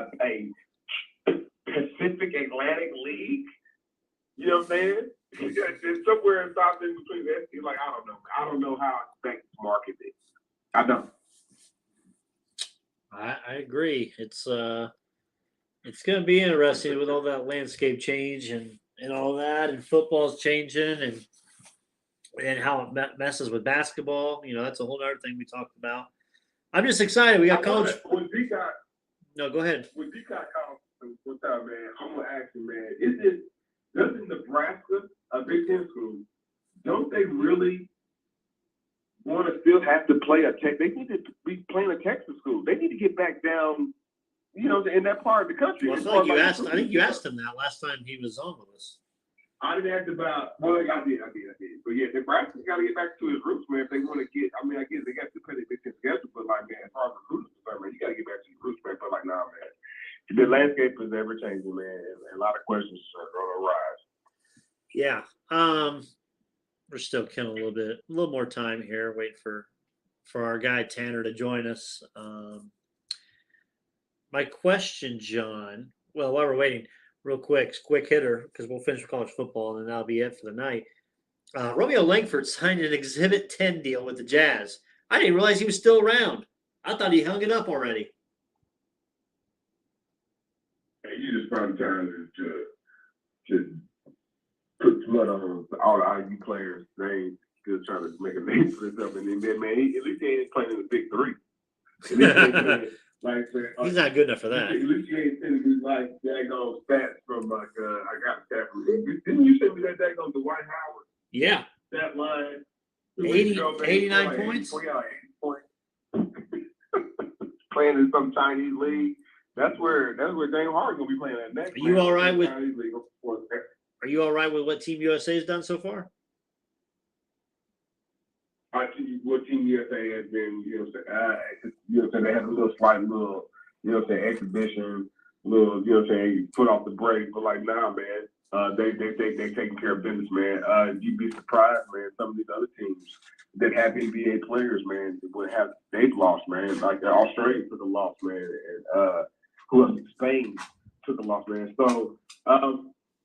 Pacific Atlantic League. You know what I'm saying? It's somewhere in South in between that. Like I don't know how I expect to market it. I don't. I agree. It's going to be interesting with all that landscape change and all that, and football's changing and how it messes with basketball. That's a whole other thing we talked about. I'm just excited. We got college. No, go ahead. When Peacock calls, what's up, man? I'm gonna ask you, man. Doesn't Nebraska, a Big Ten school, don't they really want to still have to play they need to be playing a Texas school. They need to get back down, in that part of the country. Well, I think you asked him that last time he was on with us. I didn't ask about. Well, I did. But yeah, Nebraska's got to get back to his roots, man. If they want to get, I mean, I guess they got to put it together, but like, man, as far as recruiters concerned, man, you got to get back to your roots, man. But like, nah, man, the landscape is ever changing, man, and a lot of questions are going to arise. Yeah. We're still killing a little more time here. Wait for our guy Tanner to join us. My question, John. Well, while we're waiting, real quick hitter, because we'll finish with college football and then that'll be it for the night. Romeo Langford signed an Exhibit 10 deal with the Jazz. I didn't realize he was still around. I thought he hung it up already. Hey, you just found time to put blood on all the IU players' names, still trying to make a name for himself. And then, man, at least he ain't playing in the Big Three. At least he ain't playing, he's not good enough for that. At least you ain't sending me like daggone stats from I got a stat from him. Didn't you send me that daggone Dwight Howard? Yeah. That line. 89 points? Yeah, 80 points. Playing in some Chinese league. That's where James Harden's gonna be playing at next. Are you all right with? Are you all right with what Team USA has done so far? What Team USA has been, they had a little slight exhibition, put off the break, but like now, man, they taking care of business, man. You'd be surprised, man. Some of these other teams that have NBA players, man, they've lost, man. Like Australia took a loss, man, and who else? Spain took a loss, man. So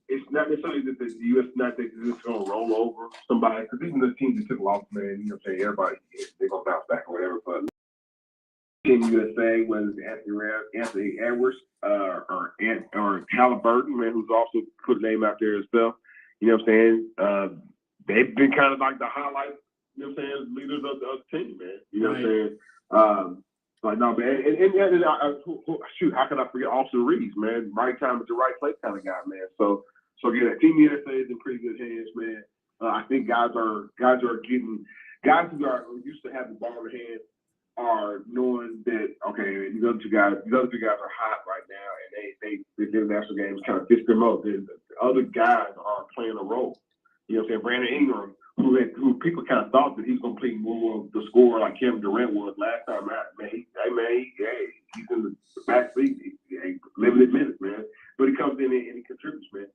it's not necessarily that the U.S. not that it's going to roll over somebody, because even the teams that took a loss, man, everybody, they're going to bounce back or whatever. But Team USA, whether it's Anthony Edwards or Halliburton, man, who's also put a name out there as well. You know what I'm saying? They've been kind of like the highlight, leaders of the team, man. You know what I'm saying? Like, no, man. Shoot, how could I forget Austin Reeves, man? Right time at the right place kind of guy, man. So yeah, Team USA is in pretty good hands, man. I think guys who are used to having the ball in hand are knowing that, okay, these other two guys are hot right now, and the international games kind of fix them up. The other guys are playing a role. You know what I'm saying? Brandon Ingram, who people kind of thought that he's going to play more of the score like Kevin Durant was last time out. Man, he's in the back seat, limited minutes, man. But he comes in and he contributes, man.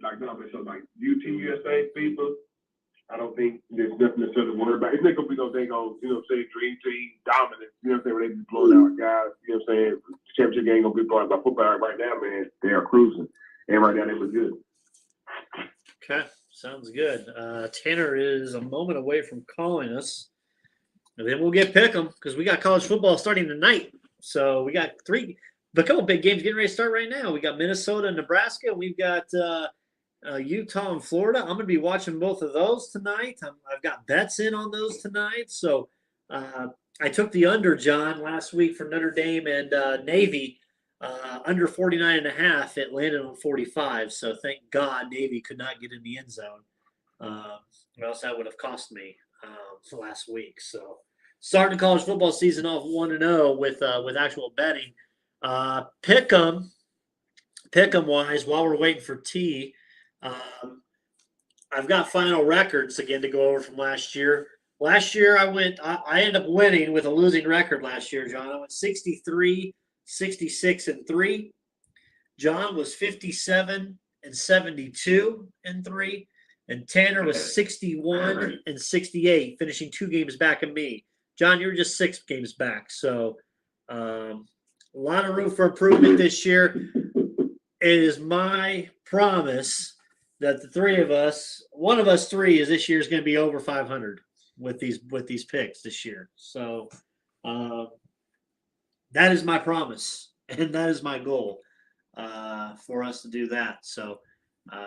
Like, no, man, so like, Team USA, FIFA, I don't think there's nothing necessarily to worry about. It's not going to be no dang on, dream team dominant, where they be blowing out guys, the championship game going to be blowing by football right now, man. They are cruising. And right now they look good. Okay. Sounds good. Tanner is a moment away from calling us. And then we'll get Pick'em because we got college football starting tonight. So we got a couple big games getting ready to start right now. We got Minnesota and Nebraska. We've got Utah and Florida. I'm going to be watching both of those tonight. I've got bets in on those tonight. So I took the under, John, last week for Notre Dame and Navy. Under 49.5, it landed on 45. So thank God Navy could not get in the end zone, or else that would have cost me last week. So starting the college football season off 1-0 with actual betting. Pick'em wise, while we're waiting for T, I've got final records again to go over from last year. Last year I ended up winning with a losing record last year, John. I went 63, 66, and 3. John was 57 and 72 and 3. And Tanner was 61 and 68, finishing 2 games back of me. John, you were just 6 games back. So a lot of room for improvement this year. It is my promise that the three of us, one of us three, is this year is going to be over 500 with these picks this year. So that is my promise, and that is my goal for us to do that. So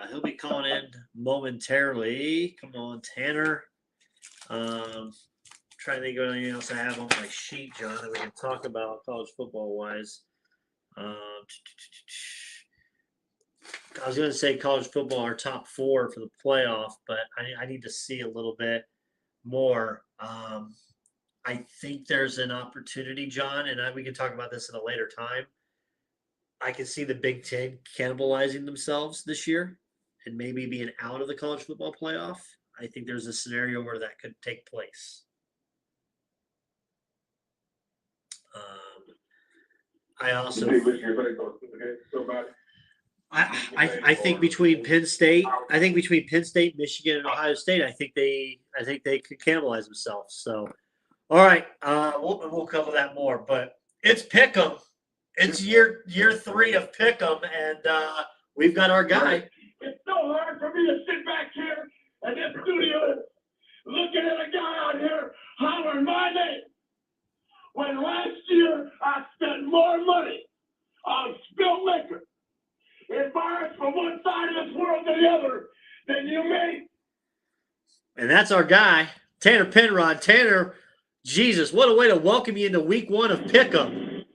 he'll be calling in momentarily. Come on, Tanner. Trying to think of anything else I have on my sheet, John, that we can talk about college football wise. I was going to say college football, our top 4 for the playoff, but I need to see a little bit more. I think there's an opportunity, John, and we can talk about this at a later time. I can see the Big Ten cannibalizing themselves this year and maybe being out of the college football playoff. I think there's a scenario where that could take place. I also I think between Penn State, Michigan, and Ohio State, I think they could cannibalize themselves. So, all right, we'll cover that more. But it's Pick'em. It's year 3 of Pick'em, and we've got our guy. It's so hard for me to sit back here in this studio looking at a guy out here hollering my name. When last year I spent more money on spilled liquor and bars from one side of this world to the other than you made. And that's our guy, Tanner Penrod. Tanner, Jesus, what a way to welcome you into week 1 of Pick'em.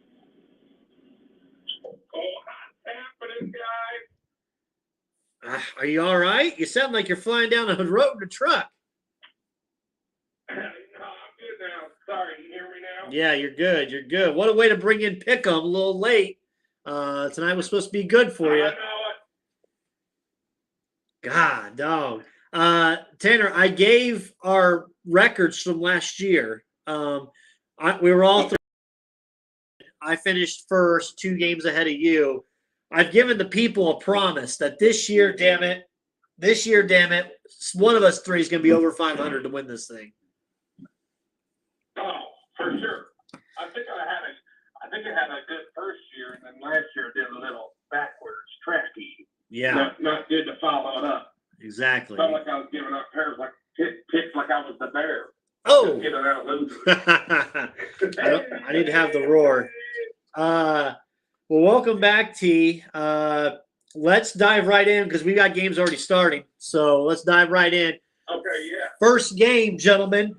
Are you all right? You sound like you're flying down the road in a truck. No, I'm good now. Sorry, you hear me now? Yeah, you're good. You're good. What a way to bring in Pick'em a little late. Tonight was supposed to be good for you. I know it. God, dog. Tanner, I gave our records from last year. We were all 3. I finished first, 2 games ahead of you. I've given the people a promise that this year, damn it, one of us 3 is going to be over 500 to win this thing. Oh, for sure. I think I had a good first year, and then last year did a little backwards tracky. Yeah. Not good to follow it up. Exactly. Felt like I was giving up pairs like picks like I was the bear. Oh. Get it out losing. I need to have the roar. Well, welcome back, T. Let's dive right in because we got games already starting. So let's dive right in. Okay, yeah. First game, gentlemen.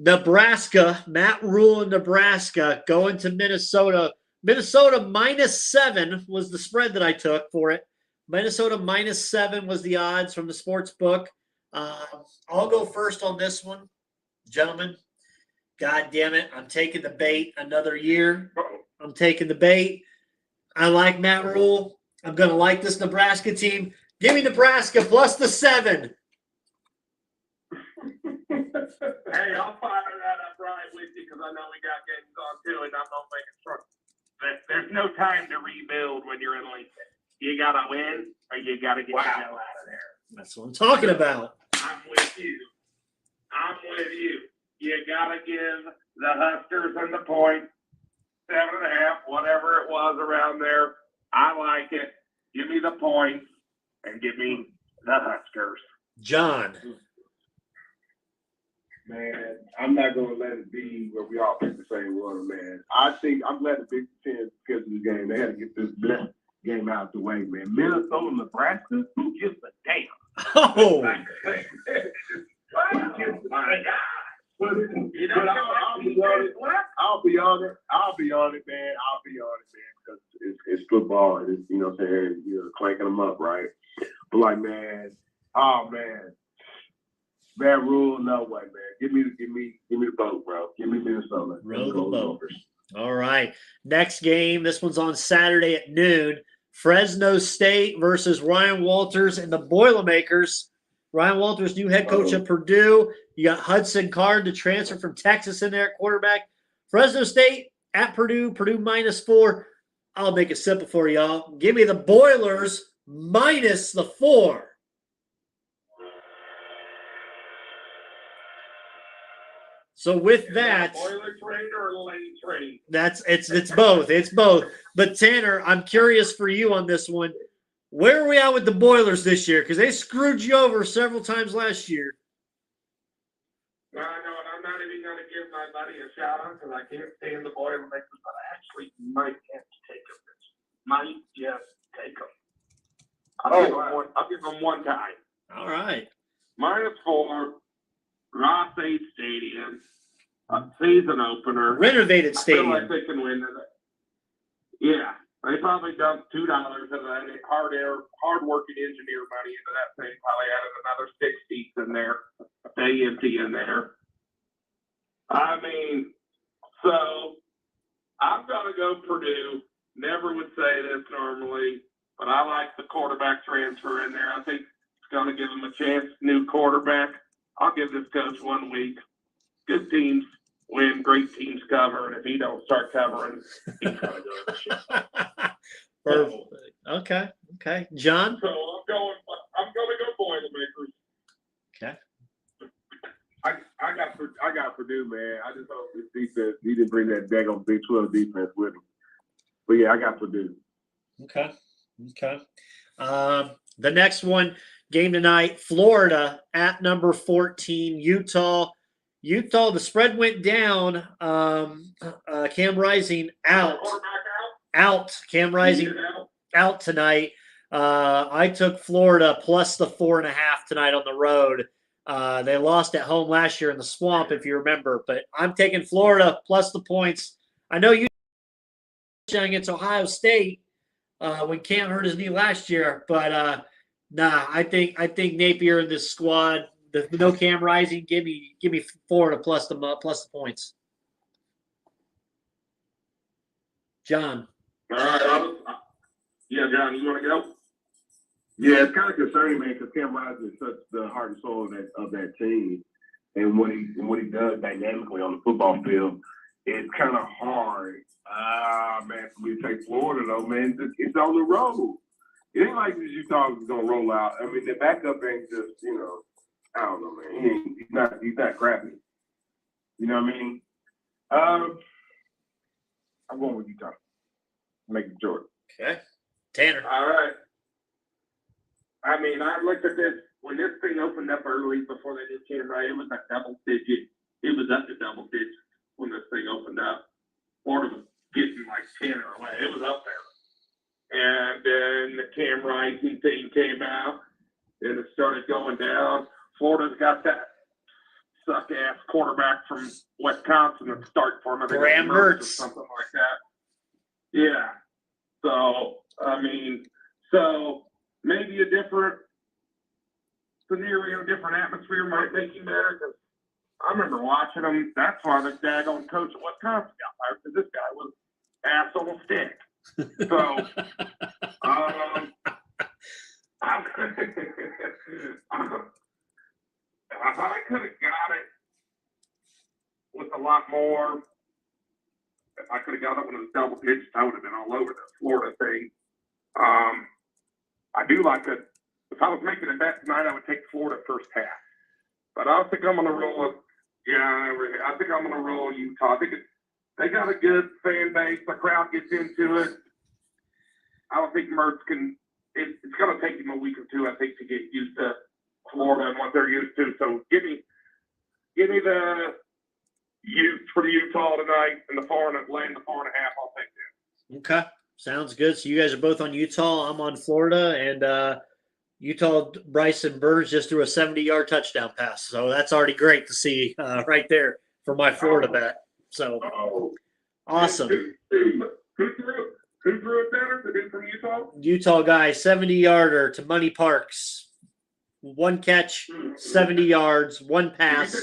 Nebraska, Matt Rule in Nebraska going to Minnesota. Minnesota -7 was the spread that I took for it. Minnesota -7 was the odds from the sports book. I'll go first on this one, gentlemen. God damn it. I'm taking the bait another year. I'm taking the bait. I like Matt Rule. I'm going to like this Nebraska team. Give me Nebraska plus the 7. Hey, I'll fire that up right with you because I know we got games on too, and I'm not making sure. There's no time to rebuild when you're in Lincoln. You got to win or you got to get the hell out of there. That's what I'm talking about. I'm with you. You got to give the Huskers and the point, 7.5, whatever it was around there. I like it. Give me the points and give me the Huskers. John. Man, I'm not going to let it be where we all pick the same one, man. I think I'm glad the Big Ten scheduled the game. They had to get this blessed game out the way, man. Minnesota, Nebraska, who gives a damn? Oh. My God. I'll be on it, man. Because it's football. And it's, you know what I'm saying? You're clanking them up, right? But like, man, Bad Rule, no way, man. Give me the boat, bro. Give me Minnesota. Roll the boat. All right. Next game. This one's on Saturday at noon. Fresno State versus Ryan Walters and the Boilermakers. Ryan Walters, new head coach at Purdue. You got Hudson Card to transfer from Texas in there at quarterback. Fresno State at Purdue. Purdue -4. I'll make it simple for y'all. Give me the Boilers -4. So with that, boiler train or lane train? it's both. It's both. But Tanner, I'm curious for you on this one. Where are we at with the Boilers this year? Because they screwed you over several times last year. I know, and I'm not even going to give my buddy a shout out because I can't stand the Boilermakers, but I actually might have to take them. Might just take them. I'll give them one time. All right. -4, Ross 8 Stadium, a season opener. Renovated I stadium. feel like they can win it. Yeah, they probably dumped $2 of that hard-working engineer money into that thing. Probably added another 6 seats in there. Stay empty in there. I mean, so I'm gonna go Purdue. Never would say this normally, but I like the quarterback transfer in there. I think it's gonna give them a chance. New quarterback. I'll give this coach 1 week. Good teams win, great teams cover, and if he don't start covering, he's gonna go to the shit. Perfect. Okay. John? So I'm going to go Boilermakers. Okay. I got Purdue, man. I just hope this defense, he didn't bring that daggone Big 12 defense with him. But yeah, I got Purdue. Okay. The next one, game tonight, Florida at number 14, Utah. Utah, the spread went down. Cam Rising out. Cam Rising out tonight. I took Florida plus the 4.5 tonight on the road. They lost at home last year in the Swamp, if you remember. But I'm taking Florida plus the points. I know you against Ohio State when Cam hurt his knee last year, but I think Napier in this squad. The no Cam Rising. Give me Florida plus the points. John. All right, yeah, John, you want to go? Yeah, it's kind of concerning, man, because Cam Rising is such the heart and soul of that team, and what he does dynamically on the football field, it's kind of hard. Man, for me to take Florida though, man, it's on the road. It ain't like this Utah is gonna roll out. I mean, the backup ain't just, I don't know, man. He's not crappy. You know what I mean? I'm going with Utah. Make it short. Okay. Tanner. All right. I mean, I looked at this when this thing opened up early before they did Cam Rising. It was a double digit. It was up to double digits when this thing opened up. Florida was getting like 10 or 11. It was up there. And then the Cam Rising thing came out, and it started going down. Florida's got that suck-ass quarterback from Wisconsin that's starting for them. Graham Mertz. Or something like that. Yeah. So, I mean, maybe a different scenario, different atmosphere might make you better. Because I remember watching them. That's why the daggone coach of Wisconsin got fired, because this guy was ass on a stick. So, if I could have got it with a lot more, if I could have got it when it was double digits, I would have been all over the Florida thing. I do like it. If I was making a bet tonight, I would take Florida first half. But I think I'm going to roll with, I think I'm going to roll Utah. I think they got a good fan base. The crowd gets into it. I don't think Mertz can. It's going to take him a week or two, I think, to get used to Florida and what they're used to. So give me the for the Utah tonight and the 4.5. I'll take that. Okay, sounds good. So you guys are both on Utah. I'm on Florida, and Utah Bryson Burns just threw a 70-yard touchdown pass. So that's already great to see right there for my Florida bet. So awesome. Who threw it better? The dude from Utah? Utah guy, 70-yarder to Money Parks. One catch, 70 yards, one pass. Did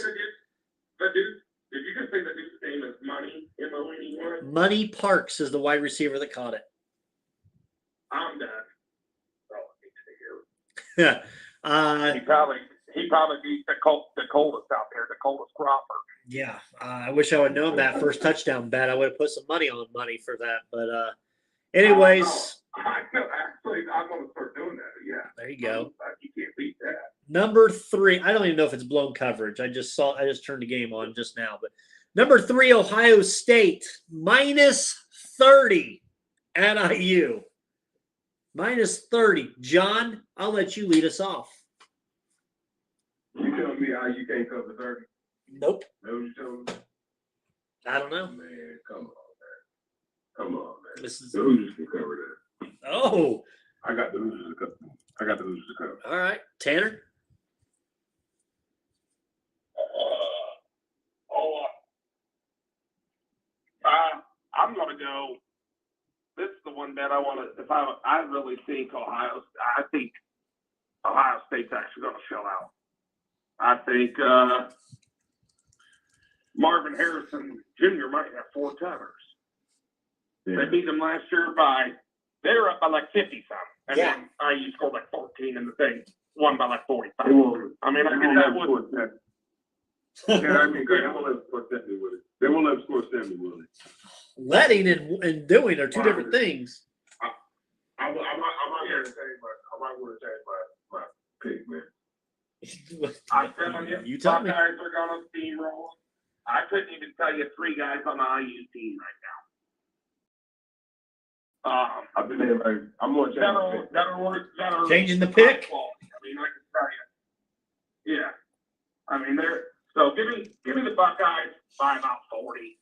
you just say the dude's name is Money? M-O-N-E-Y? Money Parks is the wide receiver that caught it. I'm done. Yeah. He probably beat the coldest out there, the coldest Crawford. Yeah. I wish I would have known that first touchdown bet. I would have put some money on money for that. But anyways. Actually, I'm going to start doing that. Yeah. There you go. You can't beat that. Number 3. I don't even know if it's blown coverage. I just turned the game on just now. But number 3, Ohio State, -30 at IU. -30. John, I'll let you lead us off. You telling me how you can't cover 30? Nope. No, you telling me? I don't know. Man, come on, man. This is The Hoosiers can cover that. Oh. I got the Hoosiers to cover. All right. Tanner? I'm going to go. This is the one bet I want to. I really think Ohio State's actually going to shell out. I think Marvin Harrison Jr. might have 4 touchdowns. Yeah. They beat them last year they were up by like 50 something. And then IU scored like 14 in the thing. Won by like 45. I mean, I get that one. Yeah, I mean, they won't let them score 70 with it. They won't let them score 70 with it. Letting and doing are two different things. I might want to change my pick, man. I'm telling you, You tell me. Buckeyes are going to steamroll. I couldn't even tell you 3 guys on the IU team right now. I'm going to change Changing the pick? I mean, I can tell you. Yeah. I mean, so give me the Buckeyes by about 40.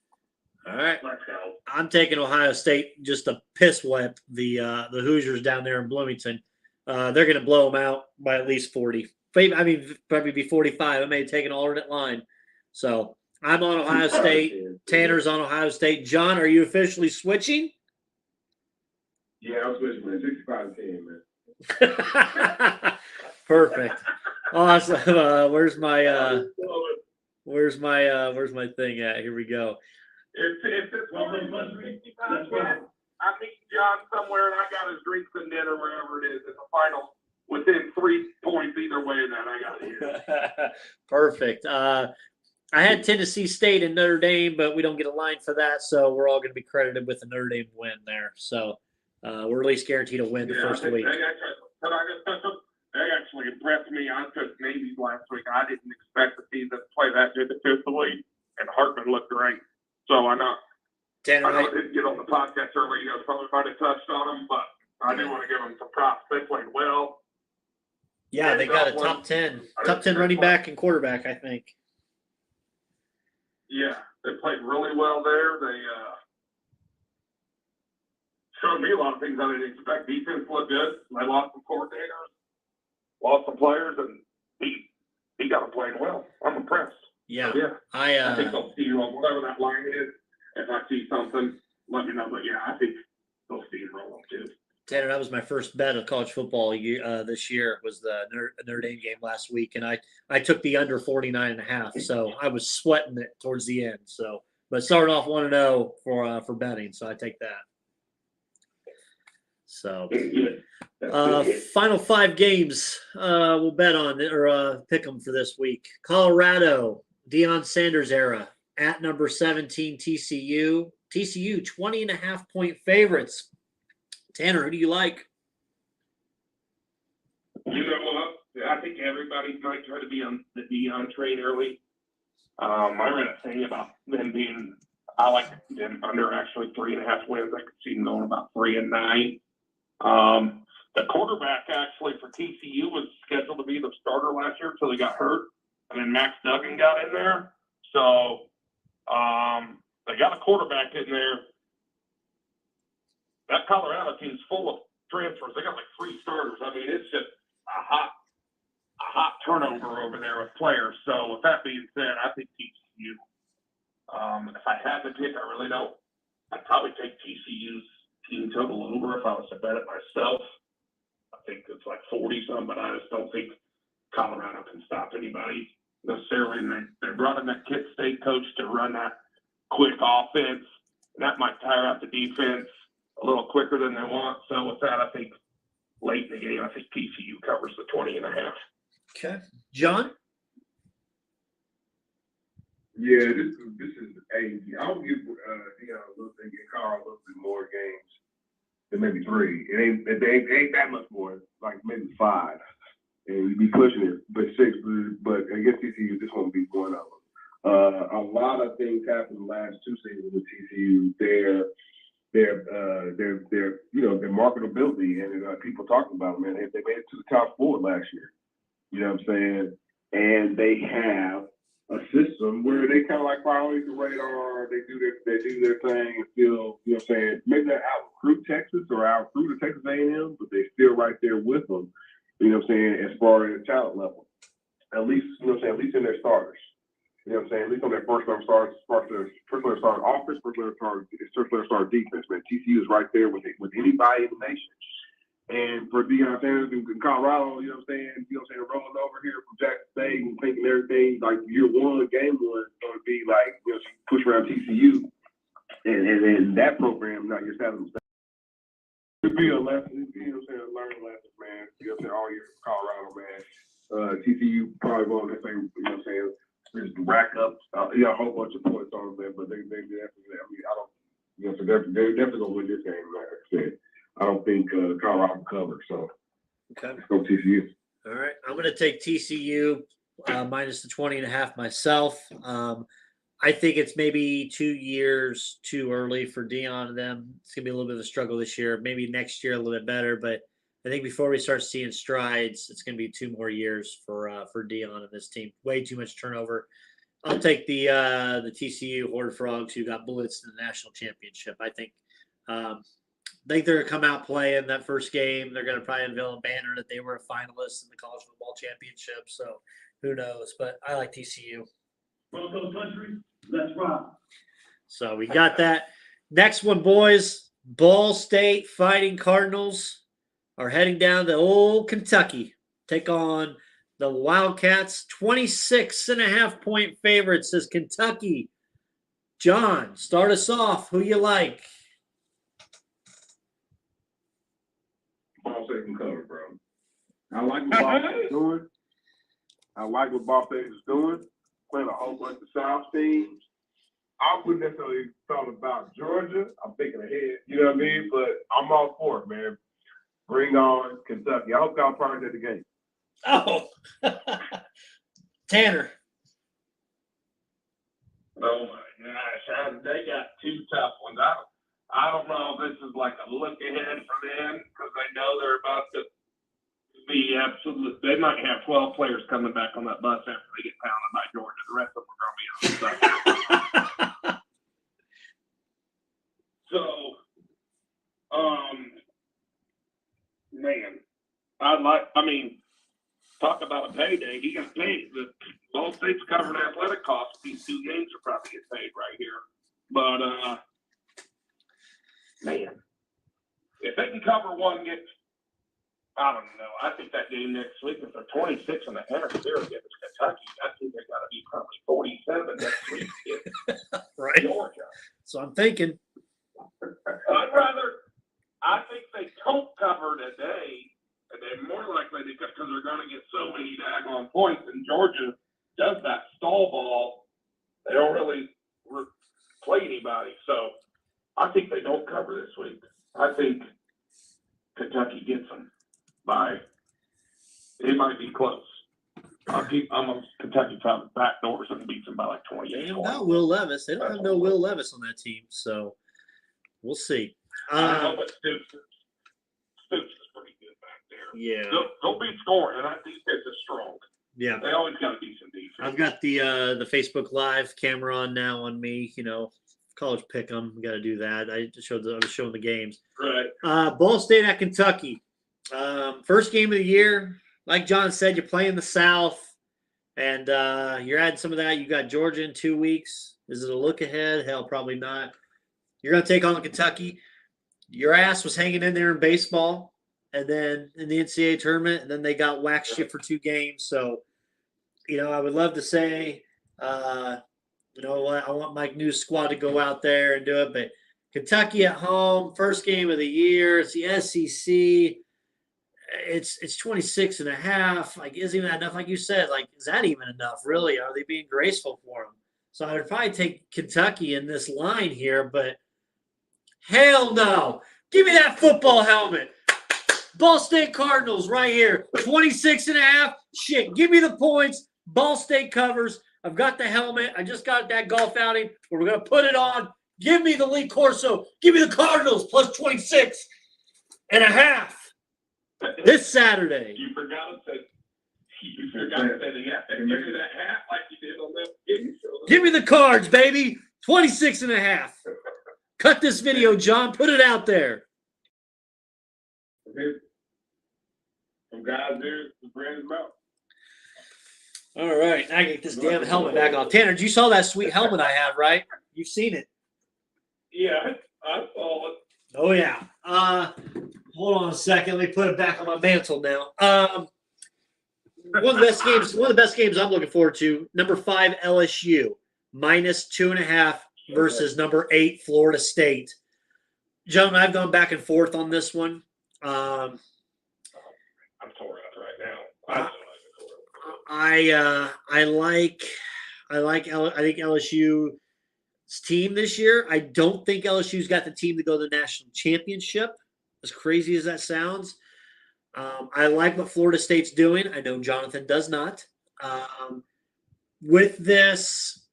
All right. Let's go. I'm taking Ohio State just to piss whip the Hoosiers down there in Bloomington. They're going to blow them out by at least 40. I mean, probably be 45. I may take an alternate line. So I'm on Ohio State. Tanner's on Ohio State. John, are you officially switching? Yeah, I'm switching, man. 65-10, man. Perfect. Awesome. Where's my thing at? Here we go. If it's only 65, I'm meeting John somewhere and I got his drinks and dinner wherever it is in the final within 3 points either way. Then I got it. Perfect. I had Tennessee State and Notre Dame, but we don't get a line for that, so we're all going to be credited with a Notre Dame win there. So we're at least guaranteed to win the first week. They actually impressed me. I took Navy's last week. I didn't expect the team to play that good defensively, and Hartman looked great. So I know I didn't get on the podcast earlier. You guys probably might have touched on them, but I do want to give them some props. They played well. Yeah, they got a top 10 running back and quarterback, I think. Yeah, they played really well there. They showed me a lot of things I didn't expect. Defense looked good. They lost some coordinators, lost some players, and he got them playing well. I'm impressed. Yeah. So, yeah. I think they'll see you on whatever that line is. If I see something, let me know. But yeah, I think they'll see you roll too. Tanner, that was my first bet of college football this year. Was the Notre Dame game last week, and I took the under 49.5. So I was sweating it towards the end. So, but started off 1-0 for betting, so I take that. So, final 5 games we'll bet on or pick them for this week. Colorado, Deion Sanders era at number 17 TCU. TCU 20.5-point favorites. Tanner, who do you like? You know what? I think everybody might try to be on the Deion train early. I read a thing about them being. I like them under actually 3.5 wins. I could see them going about 3-9. The quarterback actually for TCU was scheduled to be the starter last year until he got hurt, and then Max Duggan got in there. So they got a quarterback in there. That Colorado team's full of transfers. They got like 3 starters. I mean, it's just a hot turnover over there with players. So with that being said, I think TCU. If I had to pick, I really don't. I'd probably take TCU's team total over if I was to bet it myself. I think it's like 40-something, but I just don't think Colorado can stop anybody necessarily. And they're running that Kent State coach to run that quick offense. That might tire out the defense a little quicker than they want. So with that, I think late in the game, I think TCU covers the 20.5. Okay. John? Yeah, this is easy. I'll give Deion a little bit, get Carl a little bit more games than maybe 3. It ain't that much more, like maybe 5. And you'd be pushing it, but 6. But I guess TCU, this won't be one of them. A lot of things happened the last 2 seasons with TCU. Their marketability and people talking about them, man. They made it to the top 4 last year. You know what I'm saying? And they have a system where they kind of like fly underneath the radar. They do their thing and still, you know what I'm saying? Maybe not out recruit Texas or out recruit Texas A&M, but they're still right there with them. You know what I'm saying? As far as talent level, at least, you know what I'm saying? At least in their starters. You know what I'm saying? At least on their first level starters, first level start offense, first level start defense. Man, TCU is right there with anybody in the nation. And for Deion Sanders in Colorado, you know what I'm saying? Rolling over here from Jackson State and thinking everything like year 1, game 1 is going to be like, push around TCU. And that program, not your Saturday. It'd be a lesson, you know what I'm saying? A learning lesson, man. You know what I'm saying? All year from Colorado, man. TCU probably won't, you know what I'm saying? Just rack up, a whole bunch of points on them, but they definitely, so they're definitely going to win this game, like I said. I don't think Colorado will cover, so Okay. let's go TCU. All right. I'm going to take TCU minus the 20.5 myself. I think it's maybe 2 years too early for Deion and them. It's going to be a little bit of a struggle this year. Maybe next year a little bit better, but I think before we start seeing strides, it's going to be 2 more years for Deion and this team. Way too much turnover. I'll take the TCU Horned Frogs who got blitzed in the national championship. I think they're going to come out playing that first game. They're going to probably unveil a banner that they were a finalist in the college football championship. So who knows? But I like TCU. Bronco country, let's rock. So we got that. Next one, boys. Ball State Fighting Cardinals are heading down to old Kentucky. Take on the Wildcats. 26.5-point favorites is Kentucky. John, start us off. Who you like? Ball State can cover, bro. I like what Ball State is doing. Playing a whole bunch of South teams. I wouldn't necessarily thought about Georgia. I'm thinking ahead, you know what I mean? But I'm all for it, man. Bring on Kentucky. I hope y'all parties at the game. Oh, Tanner. Oh my gosh, they got 2 tough ones. I don't know if this is like a look ahead for them because they know they're about to be absolute. They might have 12 players coming back on that bus after they get pounded by Georgia. The rest of them are going to be on the side. So, man, talk about a payday. He got paid. The Ball State's covering athletic costs. These 2 games are probably get paid right here. But, man, if they can cover one, I don't know. I think that game next week, if they're 26.5 here against Kentucky, I think they got to be probably 47 next week against Right. Georgia. So I'm thinking. I think they don't cover today, and they're more likely to because they're going to get so many daggone points, and Georgia does that stall ball. They don't really play anybody, so I think they don't cover this week. I think Kentucky gets them by. It might be close. I'm a Kentucky found the back doors and beats them by like 28. They don't have Will Levis. They don't have no Will Levis on that team, so we'll see. I know, but Stoops is pretty good back there. Yeah. They'll be scoring, and that defense is strong. Yeah. They always got a decent defense. I've got the Facebook Live camera on now on me. College pick 'em. We got to do that. I was showing the games. Right. Ball State at Kentucky. First game of the year. Like John said, you're playing the South, and you're adding some of that. You got Georgia in 2 weeks. Is it a look ahead? Hell, probably not. You're going to take on Kentucky. Your ass was hanging in there in baseball, and then in the NCAA tournament, and then they got waxed you for 2 games. So, I would love to say, I want Mike News' squad to go out there and do it, but Kentucky at home, first game of the year. It's the SEC. It's 26.5. Like, isn't even that enough? Like you said, like, is that even enough? Really? Are they being graceful for them? So I would probably take Kentucky in this line here, but hell no. Give me that football helmet. Ball State Cardinals right here. 26.5. Shit, give me the points. Ball State covers. I've got the helmet. I just got that golf outing where we're going to put it on. Give me the Lee Corso. Give me the Cardinals plus 26.5 this Saturday. You forgot to say the hat. Give me that hat like you did on that game show. Give me the Cards, baby. 26.5. Cut this video, John. Put it out there. Some guys there, the brand's mouth. All right. Now I get this damn helmet back off. Tanner, you saw that sweet helmet I have, right? You've seen it. Yeah, I saw it. Oh, yeah. Hold on a second. Let me put it back on my mantle now. One of the best games I'm looking forward to, number 5 LSU, minus 2.5 versus number 8 Florida State. Gentlemen, I've gone back and forth on this one. I'm tore up right now. I think LSU's team this year. I don't think LSU's got the team to go to the national championship, as crazy as that sounds. I like what Florida State's doing. I know Jonathan does not. With this,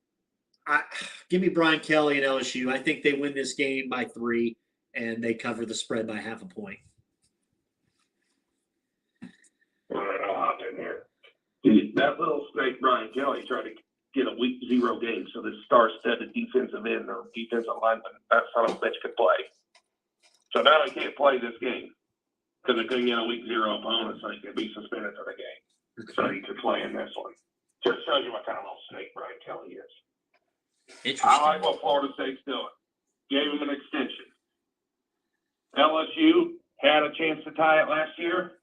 give me Brian Kelly and LSU. I think they win this game by 3, and they cover the spread by 0.5 point. I'll hop in there. That little snake Brian Kelly tried to get a week 0 game, so this star-studded defensive end or defensive lineman, that son of a bitch could play. So now he can't play this game because he couldn't get a week 0 opponent, so he could be suspended for the game. So he could play in this one. Just shows you what kind of little snake Brian Kelly is. Interesting. I like what Florida State's doing. Gave him an extension. LSU had a chance to tie it last year.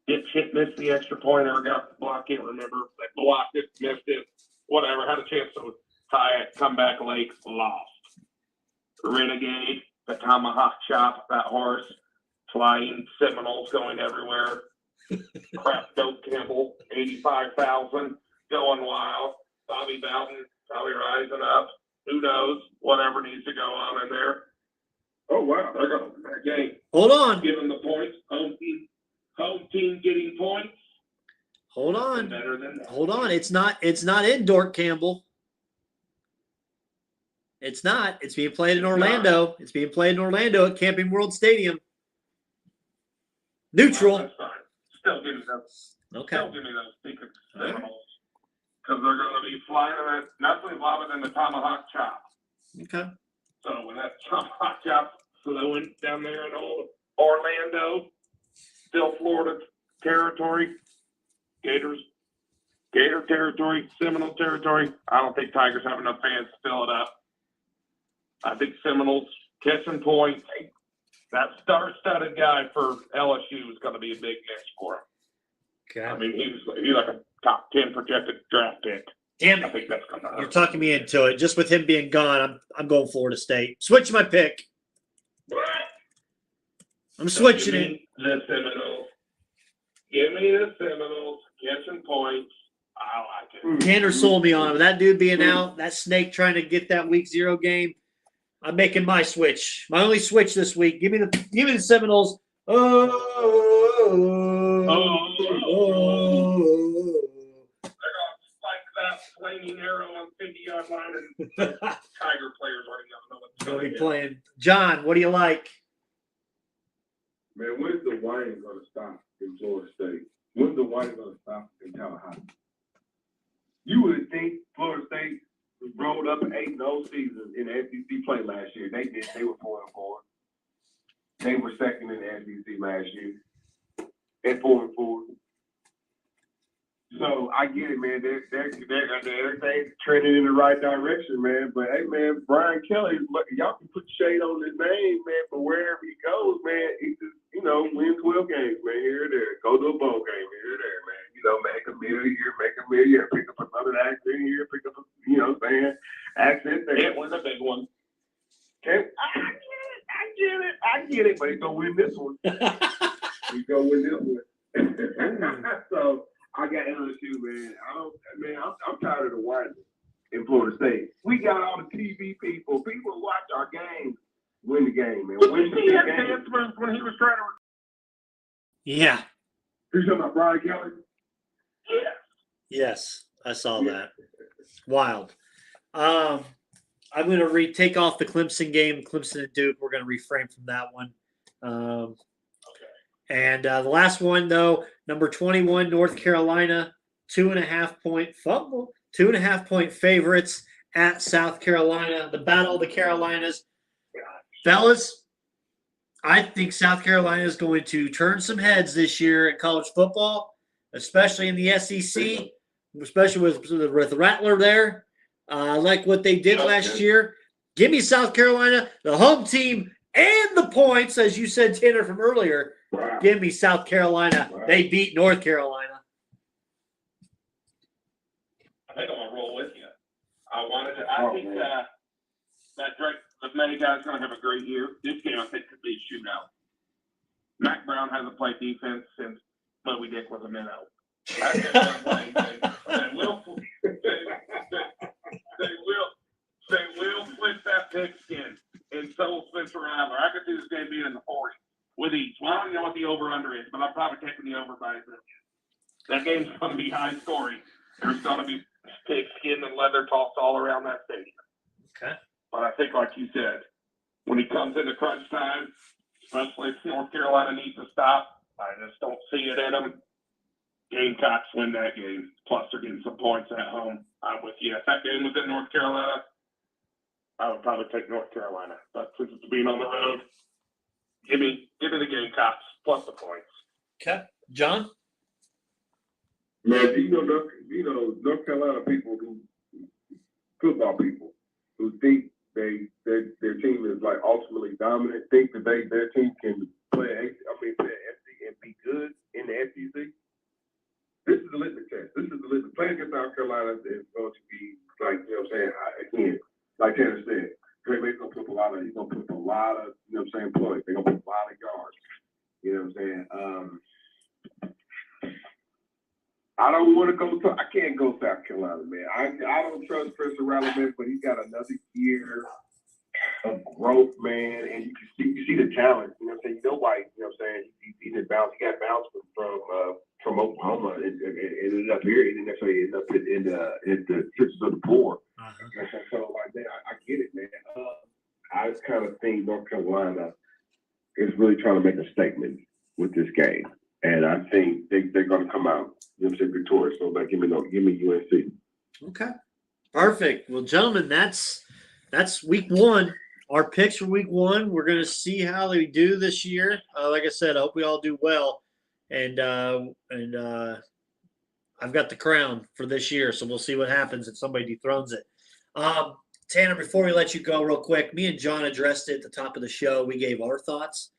Dipshit missed the extra point or got the block. Can't remember. They blocked it, missed it, whatever. Had a chance to tie it, come back late, lost. Renegade, the tomahawk chop, that horse, flying Seminoles going everywhere. Crap, Dope Campbell, 85,000, going wild. Bobby Bowden probably rising up. Who knows? Whatever needs to go on in there. Oh, wow. They're going to that game. Hold on. Give them the points. Home team getting points. Hold on. Better than that. Hold on. It's not in Dork Campbell. It's not. It's being played in Orlando. It's being played in Orlando at Camping World Stadium. Neutral. That's fine. Still give me those. Okay. Still give me those secret Seminoles. Because they're going to be flying in that. Nothing lower than the tomahawk chop. Okay. So when that tomahawk chop, so they went down there in old Orlando, still Florida territory, Gator territory, Seminole territory. I don't think Tigers have enough fans to fill it up. I think Seminoles catching points. That star-studded guy for LSU is going to be a big miss for him. Okay. I mean, he's like a top 10 projected draft pick. Damn I it. think that's going to hurt. You're talking me into it. Just with him being gone, I'm going Florida State. Switch my pick. I'm switching it. The Seminoles. Give me the Seminoles catching points. I like it. Tanner sold me on him. That dude being out, that snake trying to get that week 0 game. I'm making my switch. My only switch this week. Give me the Seminoles. Oh. They're going to spike that flaming arrow on 50-yard line, and Tiger players already don't know what's Gonna going be on. playing. John, what do you like? Man, when's the whining going to stop in Florida State? When's the whining going to stop in Tallahassee? You would think Florida State rolled up an 8-0 season in the SEC play last year. They did. They were 4-4. They were second in the SEC last year at 4-4. So I get it, man. Everything's trending in the right direction, man. But hey, man, Brian Kelly, y'all can put shade on his name, man. But wherever he goes, man, he just win 12 games, man, here or there. Go to a bowl game here or there, man. Make $1 million here, make $1 million, pick up another accent here, pick up accent there. It was a big one. Okay. might get it, but he's gonna win this one. He's gonna win this one. So I got LSU, man. I'm tired of the whining in Florida State. We got all the TV people. People who watch our games win the game, man. Win the game. When he was trying to. Yeah. You're talking about Brian Kelly? Yeah. Yes, I saw that. Wild. I'm going to take off the Clemson game, Clemson and Duke. We're going to refrain from that one. And the last one, though, number 21, North Carolina, 2.5-point fumble, 2.5-point favorites at South Carolina. The Battle of the Carolinas. Fellas, I think South Carolina is going to turn some heads this year in college football, especially in the SEC, especially with Rattler there. Like what they did last year. Give me South Carolina, the home team, and the points, as you said, Tanner, from earlier. Wow. Give me South Carolina. Wow. They beat North Carolina. I think I'm gonna roll with you. I think the many guys gonna have a great year. This game I think could be a shootout. Mac Brown hasn't played defense since Moby Dick was a minnow. I think they will flip that pigskin, and so will Spencer Rattler. I could see this game being in the 40s with each. Well, I don't know what the over-under is, but I'm probably taking the over by a million. That game's going to be high scoring. There's going to be pigskin and leather tossed all around that stadium. Okay. But I think, like you said, when he comes into crunch time, especially if North Carolina needs to stop, I just don't see it in them. Gamecocks win that game. Plus, they're getting some points at home. I'm with you. If that game was in North Carolina, I would probably take North Carolina. But since it's being on the road, give me the Gamecocks plus the points. Okay. John? Man, North Carolina people football people who think their team is like ultimately dominant, think that their team can play SEC and be good in the SEC. This is the litmus test. Playing against South Carolina is going to be like, you know what I'm saying, again, like Tanner said, Trey May's gonna put up a lot of, you know what I'm saying, points. They're gonna put a lot of yards. You know what I'm saying? I can't go South Carolina, man. I don't trust Spencer Rattler, but he's got another year of growth, man, and you see the talent. You know what I'm saying? You know why? You know what I'm saying? He got bounced from Oklahoma and ended up here. He didn't necessarily end up in the Sisters of the Poor. Uh-huh. So like that, I get it, man. I just kind of think North Carolina is really trying to make a statement with this game, and I think they're going to come out, you know what I'm saying, victorious. So like, give me UNC. Okay, perfect. Well, gentlemen, that's week one. Our picks for week one. We're going to see how they do this year. Like I said, I hope we all do well. And I've got the crown for this year, so we'll see what happens if somebody dethrones it. Tanner, before we let you go real quick, me and John addressed it at the top of the show. We gave our thoughts.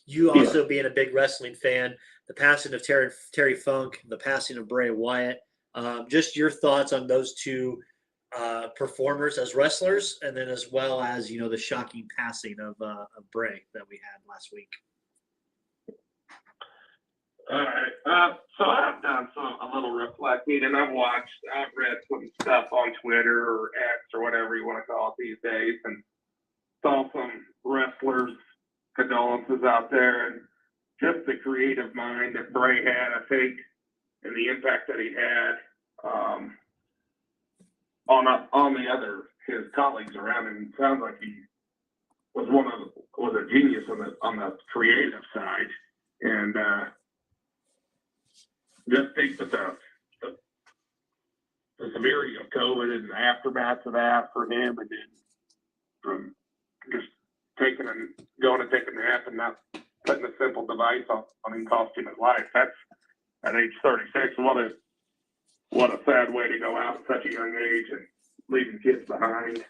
You also being a big wrestling fan, the passing of Terry Funk, the passing of Bray Wyatt. Just your thoughts on those two performers as wrestlers, and then as well as, the shocking passing of Bray that we had last week. All right. So I've done a little reflecting, and I've read some stuff on Twitter or X or whatever you want to call it these days, and saw some wrestlers' condolences out there, and just the creative mind that Bray had, I think, and the impact that he had on his colleagues around him. It sounds like he was a genius on the creative side, and just think that the severity of COVID and the aftermath of that for him, and then from just taking a nap and not putting a simple device on him cost him his life. That's at age 36. What a sad way to go out at such a young age and leaving kids behind.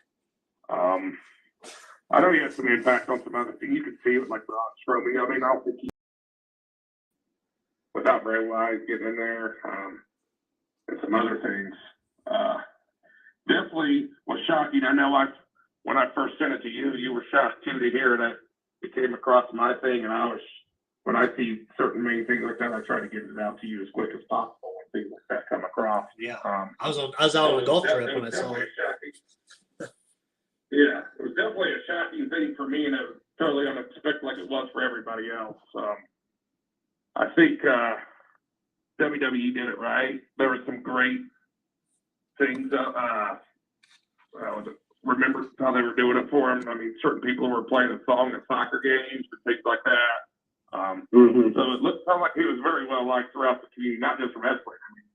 I know he had some impact on some other things. You could see it like Braun Strowman. I don't think without Bray Wyatt getting in there, and some other things. Definitely was shocking. I know when I first sent it to you, you were shocked too to hear that across my thing, and when I see certain main things like that, I try to get it out to you as quick as possible when things like that come across. Yeah. I was out on a golf trip when I saw it. Yeah, it was definitely a shocking thing for me, and it was totally unexpected, like it was for everybody else. I think WWE did it right. There were some great things. Remember how they were doing it for him? I mean, certain people were playing a song at soccer games and things like that. So it looked like he was very well liked throughout the community, not just from wrestling. I mean,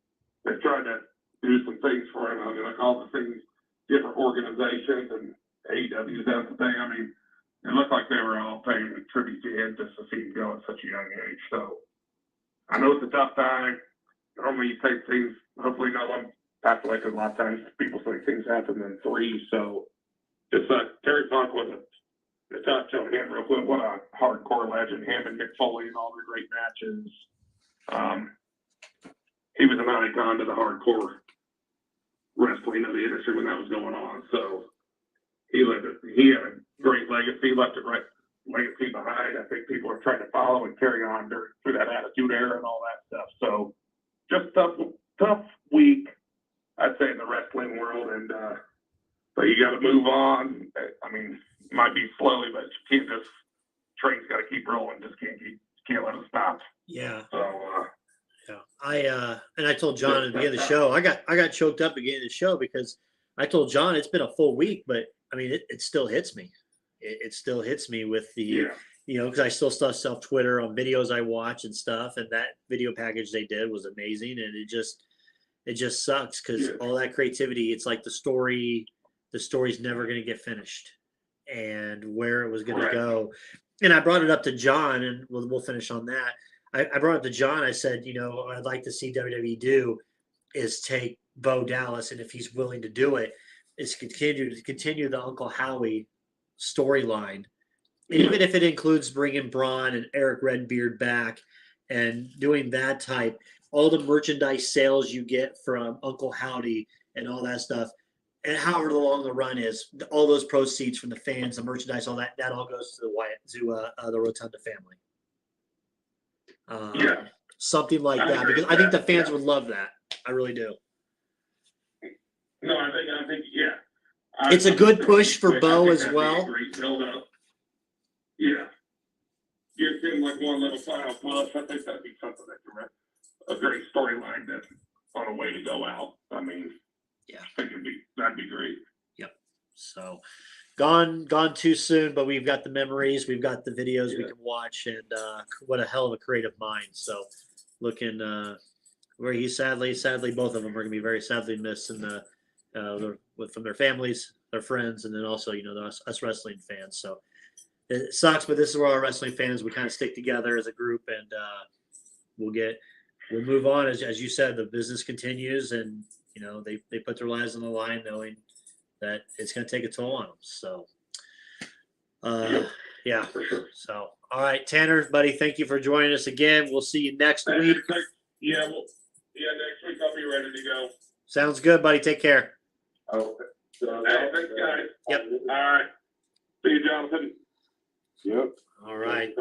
they tried to do some things for him. I mean, like all the things, different organizations and AEW, that's the thing. I mean, it looked like they were all paying a tribute to him just to see him go at such a young age. So I know it's a tough time. Normally you take things, hopefully no one passed away, because a lot of times people say things happen in threes. So just Terry Funk was a touch on him real quick. What a hardcore legend, him and Mick Foley and all their great matches. He was an icon to the hardcore wrestling of the industry when that was going on. So he had a great legacy, left a great legacy behind. I think people are trying to follow and carry on through that Attitude Era and all that stuff. So just tough week, I'd say, in the wrestling world. And but you got to move on. I mean, it might be slowly, but you can't just, train's got to keep rolling. Just can't let it stop. Yeah. So yeah, I told John at the beginning of the show, I got choked up at the beginning of the show because I told John it's been a full week, but I mean, it still hits me. It still hits me with the, because I still stuff Twitter on videos I watch and stuff, and that video package they did was amazing, and it just sucks because all that creativity, it's like the story's never going to get finished, and where it was going to go. And I brought it up to John, and we'll finish on that. I brought it up to John. I said, what I'd like to see WWE do is take Bo Dallas, and if he's willing to do it, is continue the Uncle Howie storyline, even if it includes bringing Braun and Eric Redbeard back and doing that type. All the merchandise sales you get from Uncle Howdy and all that stuff, and however long the run is, all those proceeds from the fans, the merchandise, all that all goes to the Rotunda family. Something like that, because I think the fans would love that. I really do. No, I think it's a good push for Bo as well. Great build up. Yeah. Give him like one little final push. I think that'd be something a great storyline that's on a way to go out. I mean, I think that'd be great. Yep. So gone too soon, but we've got the memories, we've got the videos we can watch, and what a hell of a creative mind. So looking where he sadly both of them are going to be very sadly missed in from their families, their friends, and then also us wrestling fans. So it sucks, but this is where our wrestling fans, we kind of stick together as a group, and we'll move on. As you said, the business continues, and they put their lives on the line knowing that it's going to take a toll on them. So so all right, Tanner, buddy, thank you for joining us again. We'll see you next week. Next week I'll be ready to go. Sounds good, buddy. Take care. Okay. Thanks, guys. Yep. All right. See you, Jonathan. Yep. All right.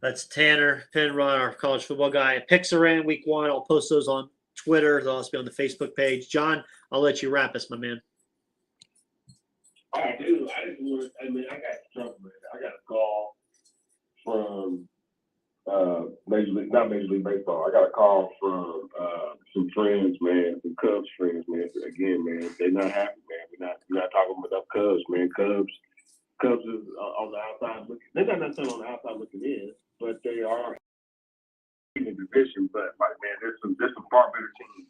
That's Tanner Penrod, our college football guy. Picks are in week 1. I'll post those on Twitter. They'll also be on the Facebook page. John, I'll let you wrap us, my man. I do. I got trouble, man. I got a call from not Major League Baseball. I got a call from some friends, man, some Cubs friends, man. Again, man, they're not happy, man. We're not talking about Cubs, man. Cubs is on the outside looking. They're not necessarily on the outside looking in, but they are in the division. But like, man, there's some far better teams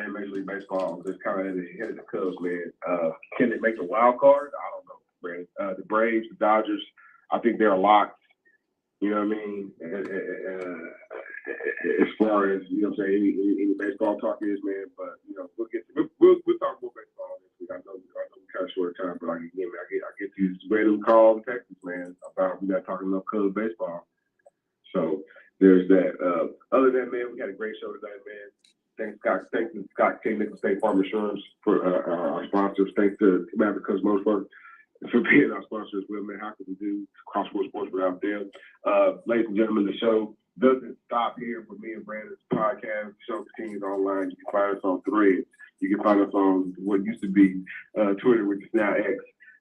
in Major League Baseball that's kind of ahead of the Cubs, man. Can they make the wild card? I don't know, man. The Braves, the Dodgers, I think they're locked. You know what I mean? As far as, what I'm saying, any baseball talk is, man. But, we'll talk more baseball this week. I know we're kind of short of time, but I get these random calls in Texas, man, about we're not talking enough Cubs baseball. So there's that. Other than that, man, we had a great show tonight, man. Thanks to Scott King, Nickel State Farm Insurance for our sponsors. Thanks to Maverick Cubs Motorsport for being our sponsor as well, man. How can we do Crossroads Sports without them. Ladies and gentlemen, the show doesn't stop here for me and Brandon's podcast. The show continues online. You can find us on Threads. You can find us on what used to be Twitter, which is now X,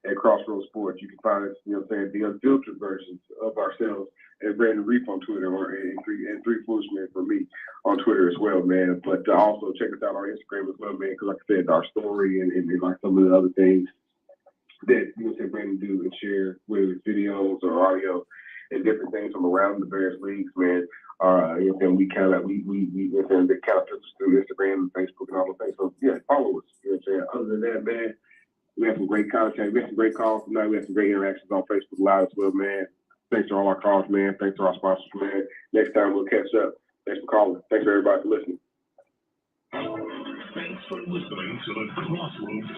at Crossroads Sports. You can find us, you know what I'm saying, the unfiltered versions of ourselves at Brandon Reef on Twitter, or and Three Foolish Men for me on Twitter as well, man. But also check us out on Instagram as well, man, because like I said, our story and like some of the other things that, you know what I'm saying, Brandon do and share, whether it's videos or audio and different things from around the various leagues, man. You know what I'm saying, we kind of, you know what I'm saying, they kind of filters through Instagram and Facebook and all those things. So, yeah, follow us. You know what I'm saying? Other than that, man, we have some great content. We have some great calls tonight. We have some great interactions on Facebook Live as well, man. Thanks to all our calls, man. Thanks to our sponsors, man. Next time we'll catch up. Thanks for calling. Thanks for everybody for listening. Thanks for listening to the Crossroads